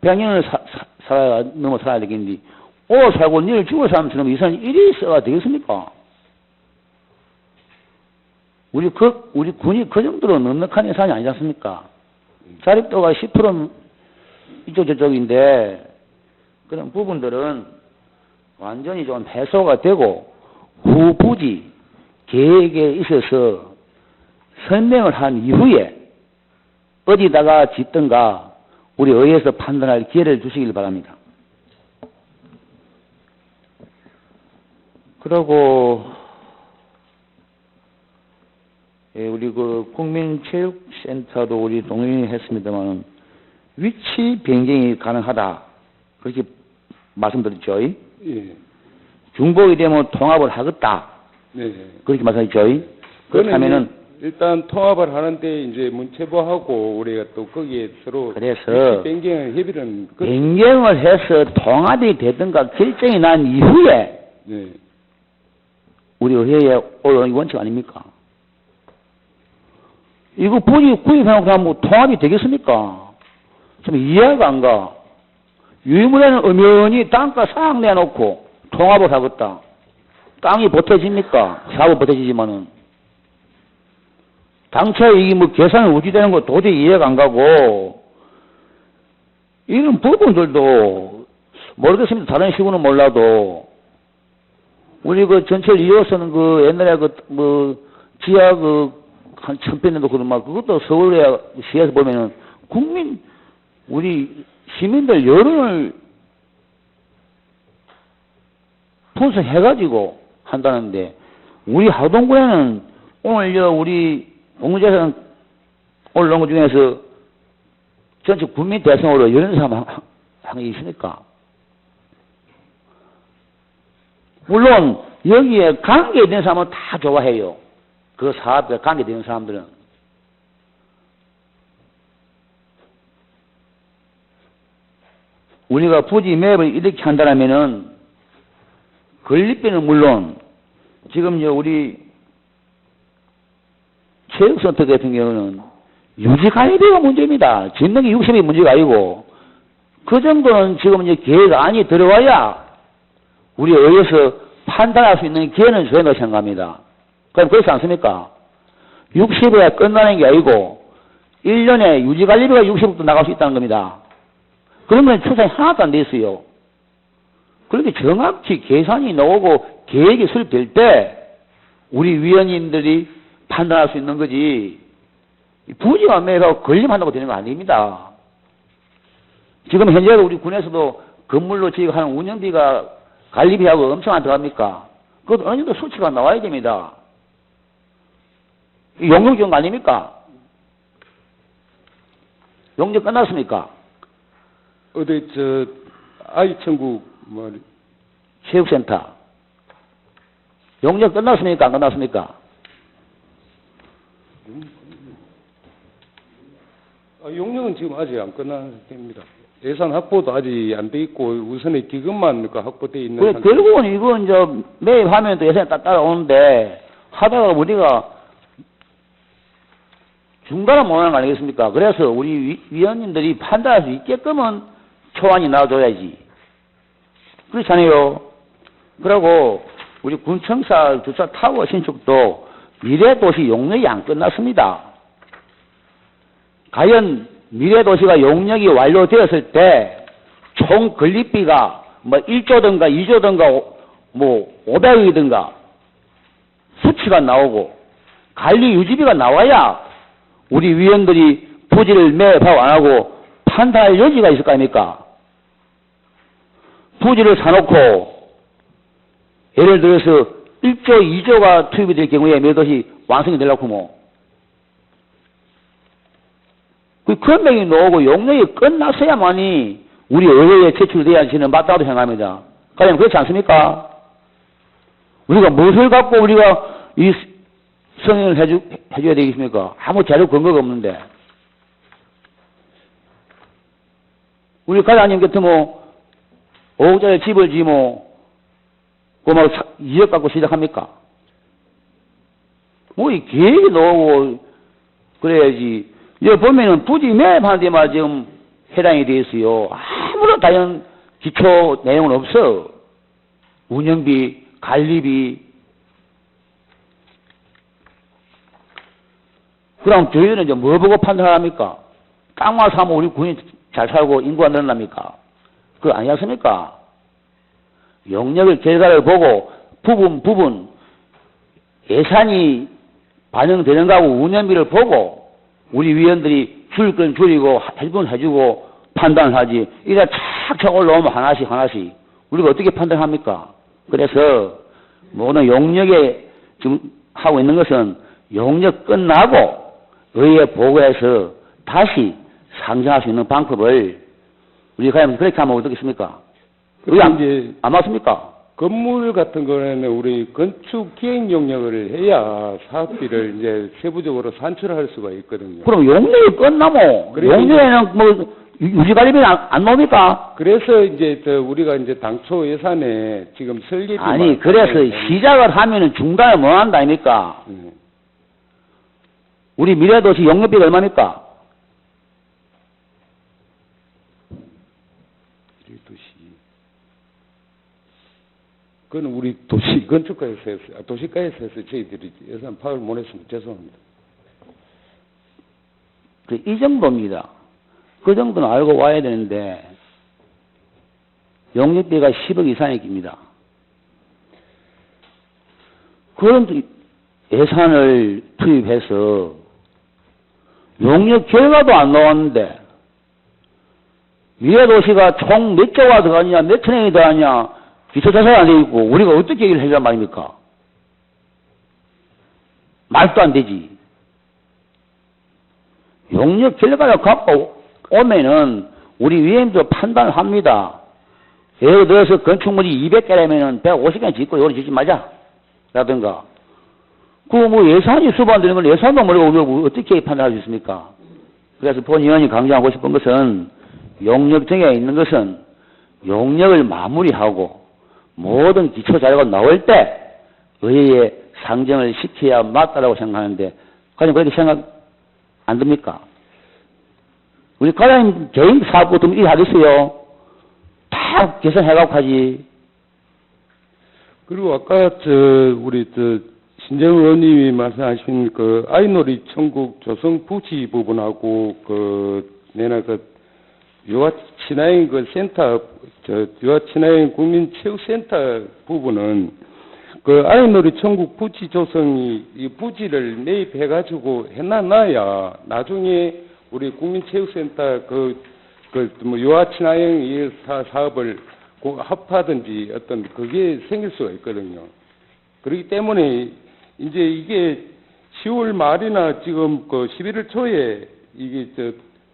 100년을 넘어 살아야 되겠는데 오늘 살고 내일 죽을 사람처럼 예산이 이리 써야 되겠습니까? 우리 군이 그 정도로 넉넉한 예산이 아니지 않습니까? 자립도가 10% 이쪽 저쪽인데 그런 부분들은 완전히 좀 해소가 되고 후 부지 계획에 있어서 설명을 한 이후에 어디다가 짓든가 우리 의회에서 판단할 기회를 주시길 바랍니다. 그리고 우리 그 국민체육센터도 우리 동의했습니다만 위치 변경이 가능하다 그렇게 말씀드렸죠. 예. 중복이 되면 통합을 하겠다. 네. 그렇게 말씀하셨죠. 그렇다면은 일단 통합을 하는데 이제 문체부하고 우리가 또 거기에 서로 그래서 변경을 협의는 변경을 해서 통합이 되든가 결정이 난 이후에 네. 우리 의회의 원칙 아닙니까? 이거 부지 구입해놓고 하면 통합이 되겠습니까? 좀 이해가 안 가. 유일무이는 엄연히 땅가 싹 내놓고 통합을 하겠다. 땅이 보태집니까? 사업은 보태지지만은. 당초에 이게 뭐 계산이 우지되는 거 도저히 이해가 안 가고, 이런 부분들도 모르겠습니다. 다른 시구는 몰라도. 우리 그 전철 2호선은 그 옛날에 지하 한 1000평년도 그런 막 그것도 서울에 시에서 보면은 우리 시민들 여론을 분석해가지고 한다는데, 우리 하동구에는 오늘 우리 공무재산 올라온 것 중에서 전체 국민 대상으로 이런 사람 한 있으니까. 물론 여기에 관계된 사람은 다 좋아해요. 그 사업에 관계되는 사람들은. 우리가 부지 매입을 이렇게 한다면은 건립비는 물론 지금 우리 체육센터 같은 경우는 유지관리비가 문제입니다. 짓는 게 60이 문제가 아니고 그 정도는 지금 계획안이 들어와야 우리 의회에서 판단할 수 있는 기회는 줘야 생각합니다. 그럼 그렇지 않습니까? 60에 끝나는 게 아니고 1년에 유지관리비가 60억도 나갈 수 있다는 겁니다. 그런 건 추산이 하나도 안 돼 있어요. 그렇게 정확히 계산이 나오고 계획이 수립될 때 우리 위원님들이 판단할 수 있는 거지, 부지만 매입하고 건립한다고 되는 거 아닙니다. 지금 현재로 우리 군에서도 건물로 지어하는 운영비가 관리비하고 엄청 안 들어갑니까? 그것도 어느 정도 수치가 나와야 됩니다. 용역 지원 아닙니까? 용역 끝났습니까? 어디 아이천국 체육센터 용역 끝났습니까? 안 끝났습니까? 용역은 지금 아직 안 끝난 상태입니다. 예산 확보도 아직 안 돼 있고 우선의 기금만 확보돼 있는 상태. 결국은 이건 매입하면 또 예산이 따라오는데 하다가 우리가 중단을 못 하는 거 아니겠습니까? 그래서 우리 위원님들이 판단할 수 있게끔은 초안이 나와줘야지. 그렇잖아요. 그리고 우리 군청사 주차 타워 신축도 미래도시 용역이 안 끝났습니다. 과연 미래도시가 용역이 완료되었을 때 총 건립비가 1조든가 2조든가 500억이든가 수치가 나오고 관리 유지비가 나와야 우리 위원들이 부지를 매입하고 안 하고 판단할 여지가 있을 거 아닙니까? 부지를 사놓고 예를 들어서 1조, 2조가 투입이 될 경우에 미래도시 완성이 되려고 그 금액이 나오고 용역이 끝났어야만이 우리 의회에 제출돼야지는 맞다고 생각합니다. 과연 그렇지 않습니까? 우리가 무엇을 갖고 우리가 이 승인을 해줘야 되겠습니까? 아무 자료 근거가 없는데. 우리 과장님 같으면 5억짜리 집을 지으면 그막 2억 갖고 시작합니까? 이 계획이 나오고 그래야지. 여기 보면은 부지 매입하는 데만 지금 해당이 되어 있어요. 아무런 다른 기초 내용은 없어. 운영비, 관리비. 그럼 저희는 뭐 보고 판단합니까? 땅만 사면 우리 군이 잘 살고 인구가 늘어납니까? 그거 아니지 않습니까? 용역의 결과를 보고 부분 예산이 반영되는 거하고 운영비를 보고 우리 위원들이 줄일 건 줄이고 해줄 건 해주고 판단을 하지. 이래 착착 올라오면 하나씩 우리가 어떻게 판단합니까? 그래서 모든 용역에 지금 하고 있는 것은 용역 끝나고 의회에 보고해서 다시 상정할 수 있는 방법을 우리가 그렇게 하면 어떻겠습니까? 그게 안 맞습니까? 건물 같은 거는 우리 건축 기획 용역을 해야 사업비를 이제 세부적으로 산출할 수가 있거든요. 그럼 용역이 끝나면 용역에는 뭐 유지관리비는 안 나옵니까? 그래서 이제 우리가 이제 당초 예산에 지금 설계비 아니 그래서 시작을 하면은 중간에 뭐 한다 아닙니까? 우리 미래도시 용역비가 얼마입니까? 그건 우리 도시 건축가에서 했어요. 도시가에서 해서 저희들이 예산 파악을 못했습니다. 죄송합니다. 이 정도입니다. 그 정도는 알고 와야 되는데 용역비가 10억 이상이 깁니다. 그런 예산을 투입해서 용역 결과도 안 나왔는데 미래도시가 총 몇 조가 들어가냐 몇 천억이 들어가냐 기초자산이 안 돼 있고 우리가 어떻게 얘기를 해주란 말입니까? 말도 안 되지. 용역 결과를 갖고 오면은 우리 위원도 판단을 합니다. 예를 들어서 건축물이 200개라면은 150개 짓고 요리 짓지 마자. 라든가. 그 뭐 예산이 수반되는 건 예산도 모르고 우리가 어떻게 판단할 수 있습니까? 그래서 본 의원이 강조하고 싶은 것은 용역 등에 있는 것은 용역을 마무리하고 모든 기초 자료가 나올 때 의회에 상정을 시켜야 맞다라고 생각하는데 과연 그렇게 생각 안 듭니까? 우리 과장님 개인 사업 같으면 일 하겠어요? 다 계산해갖고 하지. 그리고 아까 우리 신재훈 의원님이 말씀하신 그 아이놀이 천국 조성 부지 부분하고 내나 유아 친화인 센터 유아 친화인 국민체육센터 부분은 아이놀이 천국 부지 조성이 이 부지를 매입해가지고 해놔야 나중에 우리 국민체육센터 뭐 유아 친화인 사업을 합하든지 어떤 그게 생길 수가 있거든요. 그렇기 때문에 이제 이게 10월 말이나 지금 11월 초에 이게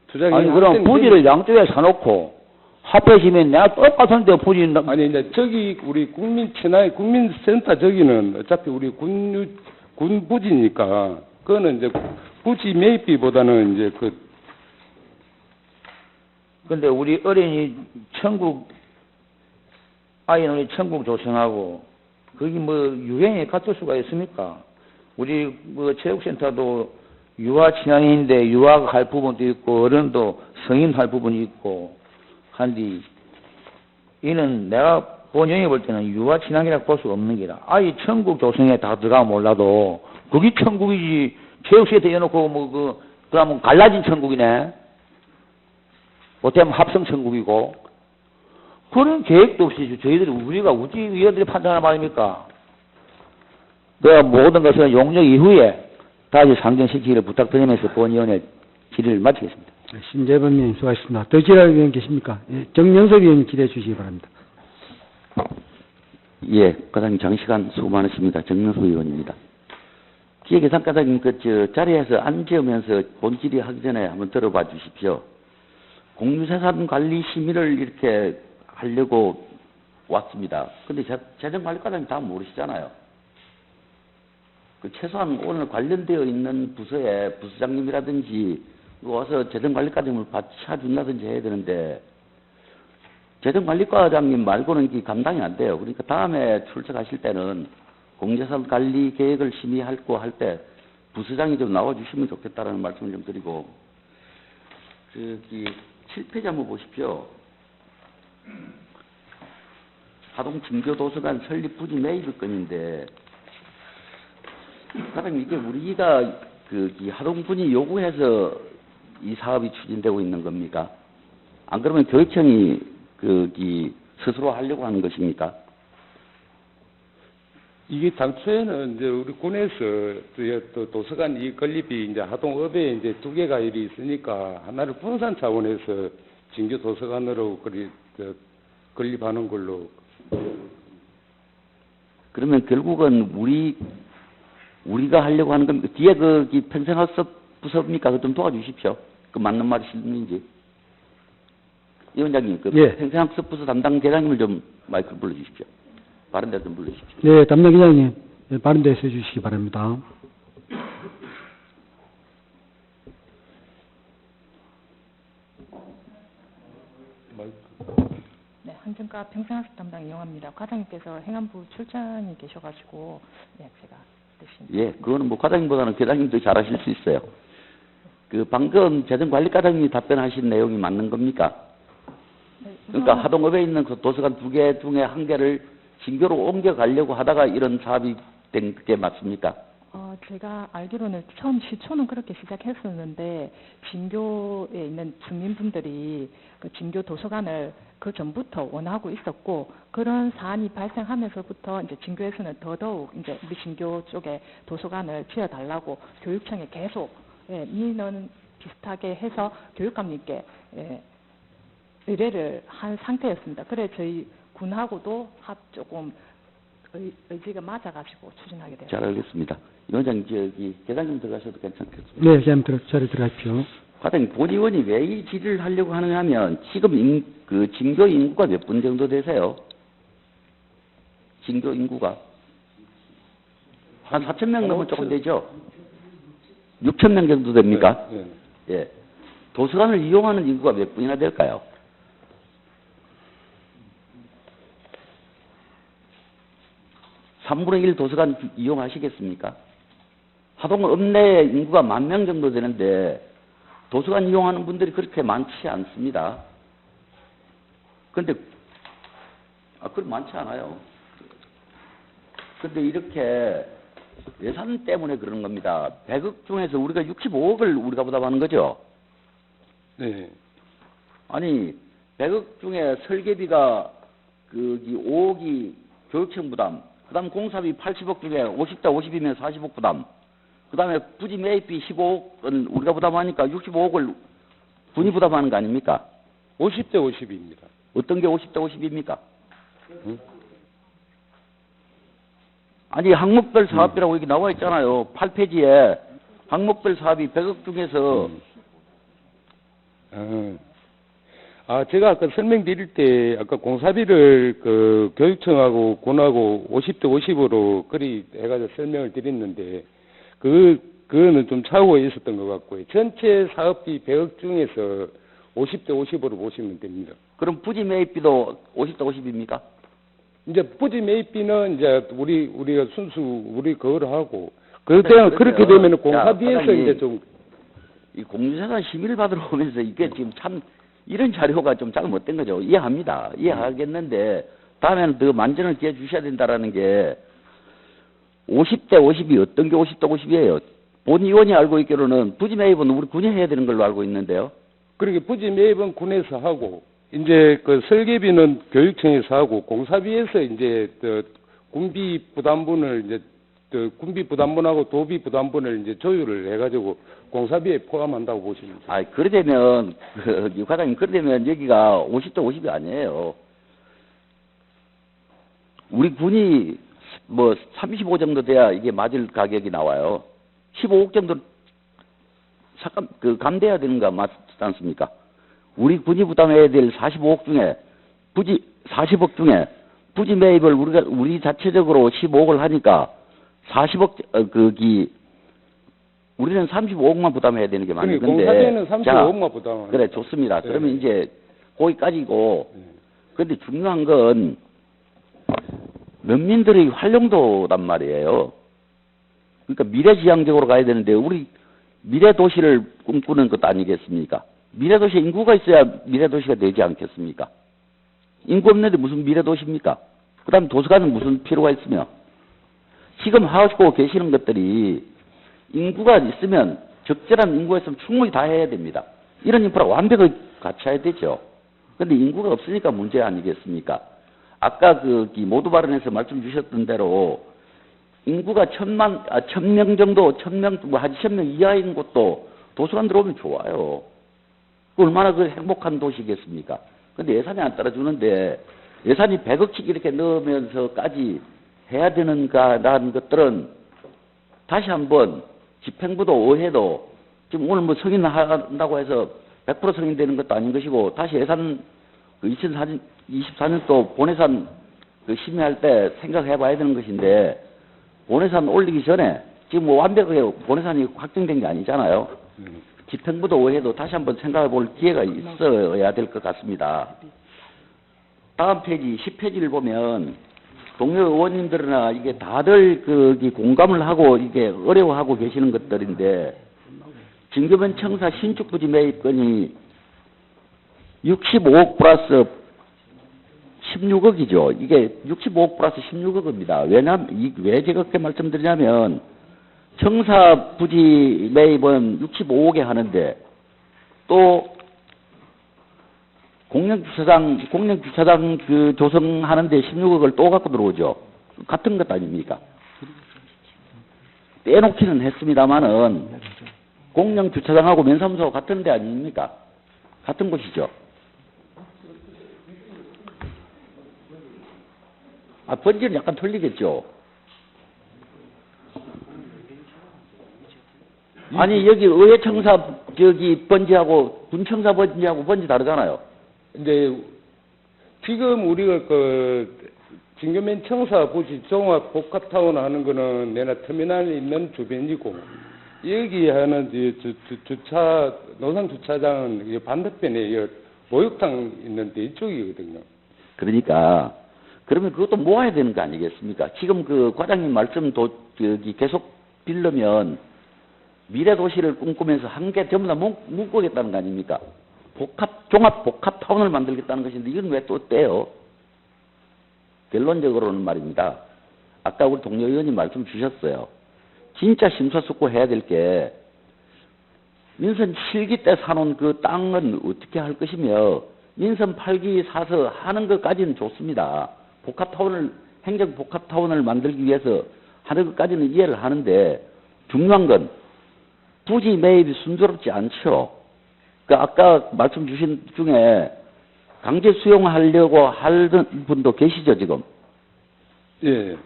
투자금이 아니 그럼 부지를 양쪽에 사놓고 합해지면 내가 똑같은데 부지 아니 이제 저기 우리 국민센터 저기는 어차피 우리 군 부지니까 그거는 이제 부지 매입비보다는 이제 근데 우리 어린이 천국 아이는 천국 조성하고 거기 뭐 유행에 같을 수가 있습니까? 우리 뭐 체육센터도 유아 친화인데 유아가 할 부분도 있고 어른도 성인 할 부분이 있고 한디 이는 내가 본영이 볼 때는 유아 친화이라고 볼 수가 없는 게라. 아이 천국 조성에 다 들어가면 몰라도 그게 천국이지. 체육센터 해놓고 그러면 갈라진 천국이네. 못하면 합성 천국이고 그런 계획도 없이 저희들이 우리가 우리 위원들이 판단할 말입니까? 그 모든 것은 용역 이후에 다시 상정시키기를 부탁드리면서 본위원회 질의를 마치겠습니다. 신재범 의원님 수고하셨습니다. 더 질의할 의원 계십니까? 예, 정영석 의원님 기대해 주시기 바랍니다. 예, 과장님 장시간 수고 많으십니다. 정영석 의원입니다. 기획예산과장님 자리에서 앉으면서 본질의 하기 전에 한번 들어봐 주십시오. 공유재산관리 심의를 이렇게 하려고 왔습니다. 근데 재정관리과장님 다 모르시잖아요. 최소한 오늘 관련되어 있는 부서의 부서장님이라든지 와서 재정관리과장님을 받쳐준다든지 해야 되는데 재정관리과장님 말고는 감당이 안 돼요. 그러니까 다음에 출석하실 때는 공유재산관리 계획을 심의하고 할 때 부서장이 좀 나와주시면 좋겠다라는 말씀을 좀 드리고 7페이지 한번 보십시오. 하동 진교도서관 설립 부지 매입 건인데, 가장 이게 우리가 이 하동군이 요구해서 이 사업이 추진되고 있는 겁니까? 안 그러면 교육청이 스스로 하려고 하는 것입니까? 이게 당초에는 이제 우리 군에서 또 도서관 이 건립이 이제 하동읍에 이제 두 개가 일이 있으니까 하나를 분산 차원에서 진교 도서관으로 건립하는 걸로. 그러면 결국은 우리가 하려고 하는 건 뒤에 평생학습 부서입니까? 그거 좀 도와주십시오. 그 맞는 말이신지. 위원장님, 예. 평생학습 부서 담당 대장님을 좀 마이크를 불러주십시오. 바른 데 좀 불러주십시오. 네, 담당 기자님, 바른 데서 해주시기 바랍니다. 네, 한정과 평생학습 담당 이용합니다. 과장님께서 행안부 출장이 계셔가지고 제가 대신. 예, 그거는 과장님보다는 계장님도 잘하실 수 있어요. 방금 재정관리과장님이 답변하신 내용이 맞는 겁니까? 네, 그러니까 하동읍에 있는 그 도서관 2개 중에 1개를 진교로 옮겨가려고 하다가 이런 사업이 된 게 맞습니까? 제가 알기로는 처음 시초는 그렇게 시작했었는데 진교에 있는 주민분들이 그 진교 도서관을 그 전부터 원하고 있었고 그런 사안이 발생하면서부터 이제 진교에서는 더더욱 이제 우리 진교 쪽에 도서관을 지어달라고 교육청에 계속 민원 비슷하게 해서 교육감님께 의뢰를 한 상태였습니다. 그래 저희 군하고도 조금 의지가 맞아가지고 추진하게 됐습니다. 잘 알겠습니다. 위원장님, 계장님 들어가셔도 괜찮겠습니다. 네, 기자님 자리 들어가십시오. 과장님, 본의원이 왜 이 질의를 하려고 하느냐 하면 지금 진교 인구가 몇 분 정도 되세요? 진교 인구가? 한 4,000명 넘으면 조금 되죠? 6,000명 정도 됩니까? 네. 예. 도서관을 이용하는 인구가 몇 분이나 될까요? (3분의 1) 도서관 이용하시겠습니까? 하동읍 내 인구가 10,000명 정도 되는데 도서관 이용하는 분들이 그렇게 많지 않습니다. 그런데 그럼 많지 않아요. 그런데 이렇게 예산 때문에 그러는 겁니다. 100억 중에서 우리가 65억을 우리가 부담하는 거죠. 네. 아니 100억 중에 설계비가 5억이 교육청 부담, 그 다음 공사비 80억 중에 50대 50이면 40억 부담, 그 다음에 부지 매입비 15억은 우리가 부담하니까 65억을 군이 부담하는 거 아닙니까? 50대 50입니다. 어떤 게 50대 50입니까? 응? 아니 항목별 사업비라고 여기 나와 있잖아요. 8페이지에 항목별 사업이 100억 중에서 제가 아까 설명드릴 때 아까 공사비를 교육청하고 군하고 50대 50으로 그리 해가지고 설명을 드렸는데 그거는 좀 차후에 있었던 것 같고요. 전체 사업비 100억 중에서 50대 50으로 보시면 됩니다. 그럼 부지 매입비도 50대 50입니까? 이제 부지 매입비는 이제 우리가 순수 그거를 하고 그렇게 되면 공사비에서 이제 좀 이 공유재산 심의를 받으러 오면서 이게 지금 참 이런 자료가 좀 잘못된 거죠. 이해합니다. 이해하겠는데 다음에는 더 만전을 기해 주셔야 된다라는 게 50대 50이 어떤 게 50대 50이에요? 본의원이 알고 있기로는 부지 매입은 우리 군이 해야 되는 걸로 알고 있는데요. 그러게 부지 매입은 군에서 하고 이제 설계비는 교육청에서 하고 공사비에서 이제 군비 부담분을 이제 군비 부담분하고 도비 부담분을 이제 조율을 해가지고 공사비에 포함한다고 보시면 돼요. 그러려면 과장님 그러려면 여기가 50대 50이 아니에요. 우리 군이 35 정도 돼야 이게 맞을 가격이 나와요. 15억 정도 잠깐 감대해야 되는 거 맞지 않습니까? 우리 군이 부담해야 될 45억 중에 40억 중에 부지 매입을 우리 자체적으로 15억을 하니까 40억 우리는 35억만 부담해야 되는 게 맞는 건데. 공사비는 35억만 부담하는. 그래 좋습니다. 네. 그러면 이제 거기까지고. 그런데 중요한 건 면민들의 활용도란 말이에요. 그러니까 미래지향적으로 가야 되는데 우리 미래도시를 꿈꾸는 것 아니겠습니까? 미래도시에 인구가 있어야 미래도시가 되지 않겠습니까? 인구 없는데 무슨 미래도시입니까? 그 다음 도서관은 무슨 필요가 있으며 지금 하고 계시는 것들이 인구가 있으면 적절한 인구였으면 충분히 다 해야 됩니다. 이런 인프라 완벽하게 갖춰야 되죠. 근데 인구가 없으니까 문제 아니겠습니까? 아까 모두 발언에서 말씀 주셨던 대로 인구가 1000명 정도, 1000명, 한 2000명 이하인 곳도 도서관 들어오면 좋아요. 얼마나 행복한 도시겠습니까? 근데 예산이 안 따라주는데 예산이 100억씩 이렇게 넣으면서까지 해야 되는가라는 것들은 다시 한번 집행부도 의회도 지금 오늘 승인한다고 해서 100% 승인되는 것도 아닌 것이고 다시 예산 2024년도 본예산 심의할 때 생각해 봐야 되는 것인데 본예산 올리기 전에 지금 완벽하게 본예산이 확정된 게 아니잖아요. 집행부도 의회도 다시 한번 생각해 볼 기회가 있어야 될 것 같습니다. 다음 페이지 10페이지를 보면 동료 의원님들이나 이게 다들 공감을 하고 이게 어려워하고 계시는 것들인데 진교변 청사 신축 부지 매입건이 65억 플러스 16억이죠. 이게 65억 플러스 16억입니다. 왜 제가 그렇게 말씀드리냐면 청사 부지 매입은 65억에 하는데 또 공영주차장 조성하는데 16억을 또 갖고 들어오죠. 같은 것 아닙니까? 떼놓기는 했습니다만은 공영주차장하고 면사무소가 같은 데 아닙니까? 같은 곳이죠. 번지는 약간 틀리겠죠. 아니 여기 의회청사 번지하고 군청사 번지하고 번지 다르잖아요. 근데 지금 우리가 진교면 청사 부지 종합 복합타운 하는 거는 내나 터미널이 있는 주변이고 여기 하는 노상 주차장은 반대편에 목욕탕 있는데 이쪽이거든요. 그러니까 그러면 그것도 모아야 되는 거 아니겠습니까? 지금 과장님 말씀 계속 빌려면 미래 도시를 꿈꾸면서 한 개 전부 다 묶겠다는 거 아닙니까? 종합 복합 타운을 만들겠다는 것인데 이건 왜 또 떼요? 결론적으로는 말입니다. 아까 우리 동료 의원님 말씀 주셨어요. 진짜 심사숙고해야 될 게 민선 7기 때 사놓은 그 땅은 어떻게 할 것이며 민선 8기 사서 하는 것까지는 좋습니다. 행정 복합타운을 만들기 위해서 하는 것까지는 이해를 하는데 중요한 건 부지 매입이 순조롭지 않죠. 아까 말씀 주신 중에 강제 수용하려고 하는 분도 계시죠, 지금? 예.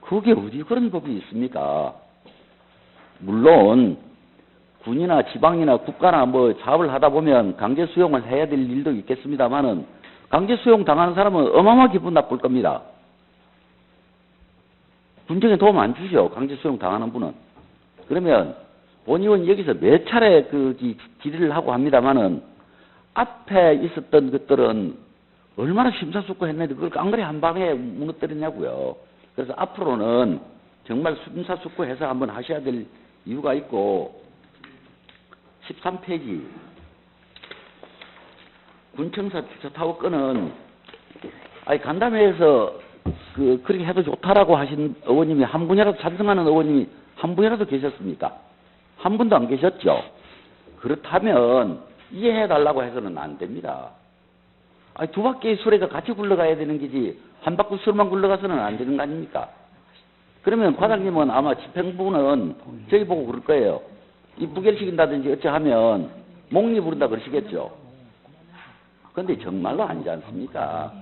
그게 어디 그런 법이 있습니까? 물론 군이나 지방이나 국가나 사업을 하다 보면 강제 수용을 해야 될 일도 있겠습니다만은 강제 수용 당하는 사람은 어마어마하게 기분 나쁠 겁니다. 군정에 도움 안 주죠, 강제 수용 당하는 분은. 그러면 본 의원 여기서 몇 차례 질의를 하고 합니다만은 앞에 있었던 것들은 얼마나 심사숙고했는데 그걸 깡그리 한 방에 무너뜨리냐고요. 그래서 앞으로는 정말 심사숙고해서 한번 하셔야 될 이유가 있고 13페이지 군청사 주차타워 건은 간담회에서 그렇게 해도 좋다라고 하신 의원님이 한 분이라도 찬성하는 의원님이 한 분이라도 계셨습니까? 한 분도 안 계셨죠? 그렇다면 이해해달라고 해서는 안 됩니다. 두 바퀴의 수레가 같이 굴러가야 되는 거지 한 바퀴 수레만 굴러가서는 안 되는 거 아닙니까? 그러면 과장님은 아마 집행부는 저희 보고 그럴 거예요. 이 부결시킨다든지 어찌하면 목리 부른다 그러시겠죠? 그런데 정말로 아니지 않습니까?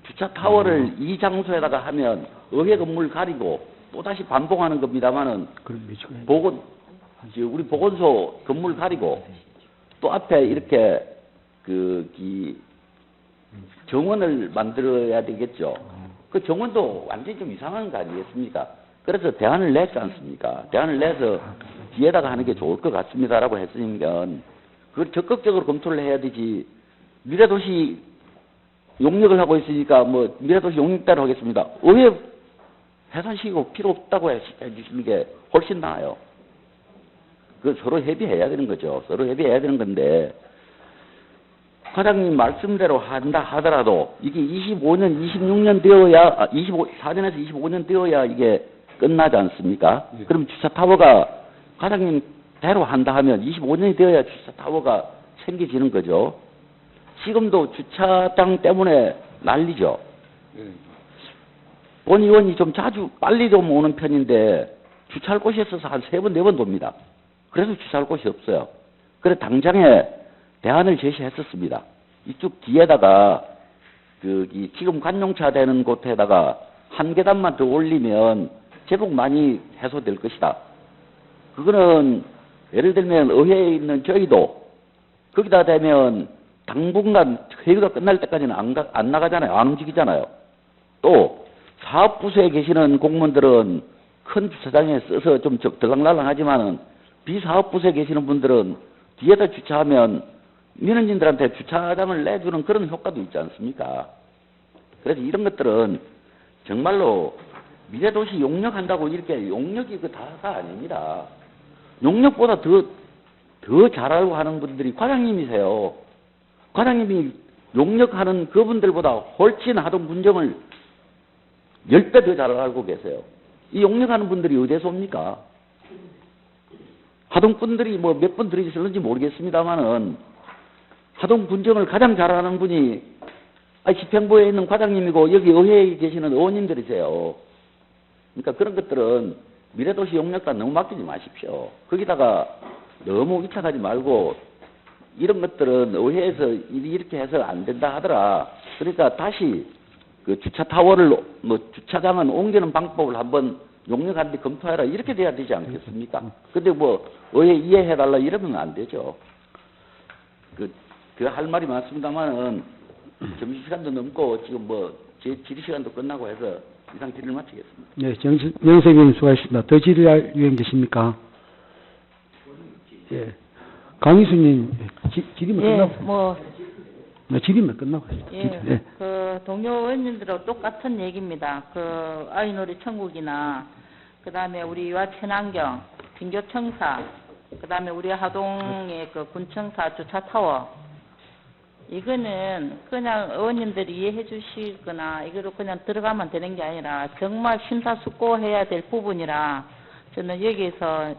주차타워를 이 장소에다가 하면 의회 건물 가리고 또다시 반복하는 겁니다만은 우리 보건소 건물 가리고 또 앞에 이렇게 정원을 만들어야 되겠죠. 그 정원도 완전히 좀 이상한 거 아니겠습니까? 그래서 대안을 냈지 않습니까? 대안을 내서 뒤에다가 하는 게 좋을 것 같습니다라고 했으면 그걸 적극적으로 검토를 해야 되지. 미래도시 용역을 하고 있으니까 미래도시 용역대로 하겠습니다. 의회 해산시키고 필요 없다고 해주시는 게 훨씬 나아요. 서로 협의해야 되는 거죠. 서로 협의해야 되는 건데 과장님 말씀대로 한다 하더라도 이게 25년, 26년 되어야 4년에서 25년 되어야 이게 끝나지 않습니까? 그럼 주차타워가 과장님 대로 한다 하면 25년이 되어야 주차타워가 생겨지는 거죠. 지금도 주차장 때문에 난리죠. 본 의원이 좀 자주 빨리 좀 오는 편인데 주차할 곳이 없어서 한 3번, 4번 돕니다. 그래서 주차할 곳이 없어요. 그래서 당장에 대안을 제시했었습니다. 이쪽 뒤에다가 이 지금 관용차 되는 곳에다가 한 계단만 더 올리면 제법 많이 해소될 것이다. 그거는 예를 들면 의회에 있는 저희도 거기다 대면 당분간 회의가 끝날 때까지는 안 나가잖아요. 안 움직이잖아요. 또 사업부서에 계시는 공무원들은 큰 주차장에 써서 좀 들락날락하지만은 비사업부서에 계시는 분들은 뒤에다 주차하면 민원인들한테 주차장을 내주는 그런 효과도 있지 않습니까? 그래서 이런 것들은 정말로 미래도시 용역한다고 이렇게 용역이 그 다가 아닙니다. 용역보다 더 잘하려고 하는 분들이 과장님이세요. 과장님이 용역하는 그분들보다 훨씬 하동 군정을 10배 더 잘 알고 계세요. 이 용역하는 분들이 어디에서 옵니까? 하동 분들이 뭐 몇 분 들이셨는지 모르겠습니다만은 하동 군정을 가장 잘하는 분이 집행부에 있는 과장님이고 여기 의회에 계시는 의원님들이세요. 그러니까 그런 것들은 미래도시 용역과 너무 맡기지 마십시오. 거기다가 너무 위탁하지 말고 이런 것들은 의회에서 이렇게 해서 안 된다 하더라. 그러니까 다시 그 주차타워를 주차장은 옮기는 방법을 한번 용역하는데 검토해라. 이렇게 돼야 되지 않겠습니까? 근데 뭐 의회 이해해달라 이러면 안 되죠. 그 할 말이 많습니다만은 점심시간도 넘고 지금 제 질의시간도 끝나고 해서 이상 질의를 마치겠습니다. 네, 정세균 의원 수고하셨습니다. 더 질의할 의원 계십니까? 예. 강희수님, 질의만 끝나고. 네, 질의만 끝나고 하시죠. 예, 네. 그 동료 의원님들하고 똑같은 얘기입니다. 그 아이놀이 천국이나 그다음에 우리 유아 친환경, 빈교청사, 그다음에 우리 하동의 그 군청사 주차타워. 이거는 그냥 의원님들이 이해해 주시거나 이거로 그냥 들어가면 되는 게 아니라 정말 심사숙고해야 될 부분이라 저는 여기에서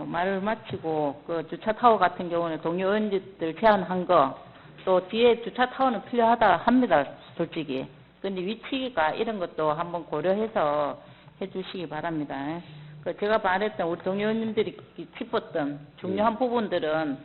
말을 마치고 그 주차타워 같은 경우는 동료 의원님들 제안한 거 또 뒤에 주차타워는 필요하다 합니다. 솔직히. 근데 위치가 이런 것도 한번 고려해서 해주시기 바랍니다. 그 제가 말했던 우리 동료 의원님들이 짚었던 중요한 부분들은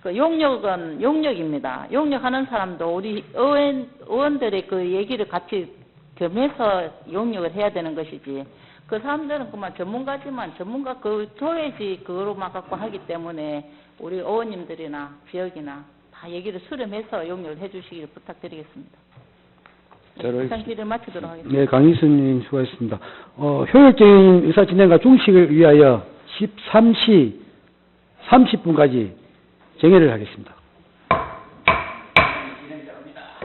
그 용역은 용역입니다. 용역하는 사람도 우리 의원들의 그 얘기를 같이 겸해서 용역을 해야 되는 것이지. 그 사람들은 그만 전문가지만 전문가 그 줘야지 그거로만 갖고 하기 때문에 우리 의원님들이나 지역이나 다 얘기를 수렴해서 용역을 해주시기를 부탁드리겠습니다. 이상 질의를 마치도록 하겠습니다. 네, 강희수님 수고하셨습니다. 효율적인 의사 진행과 중식을 위하여 13시 30분까지 정회를 하겠습니다.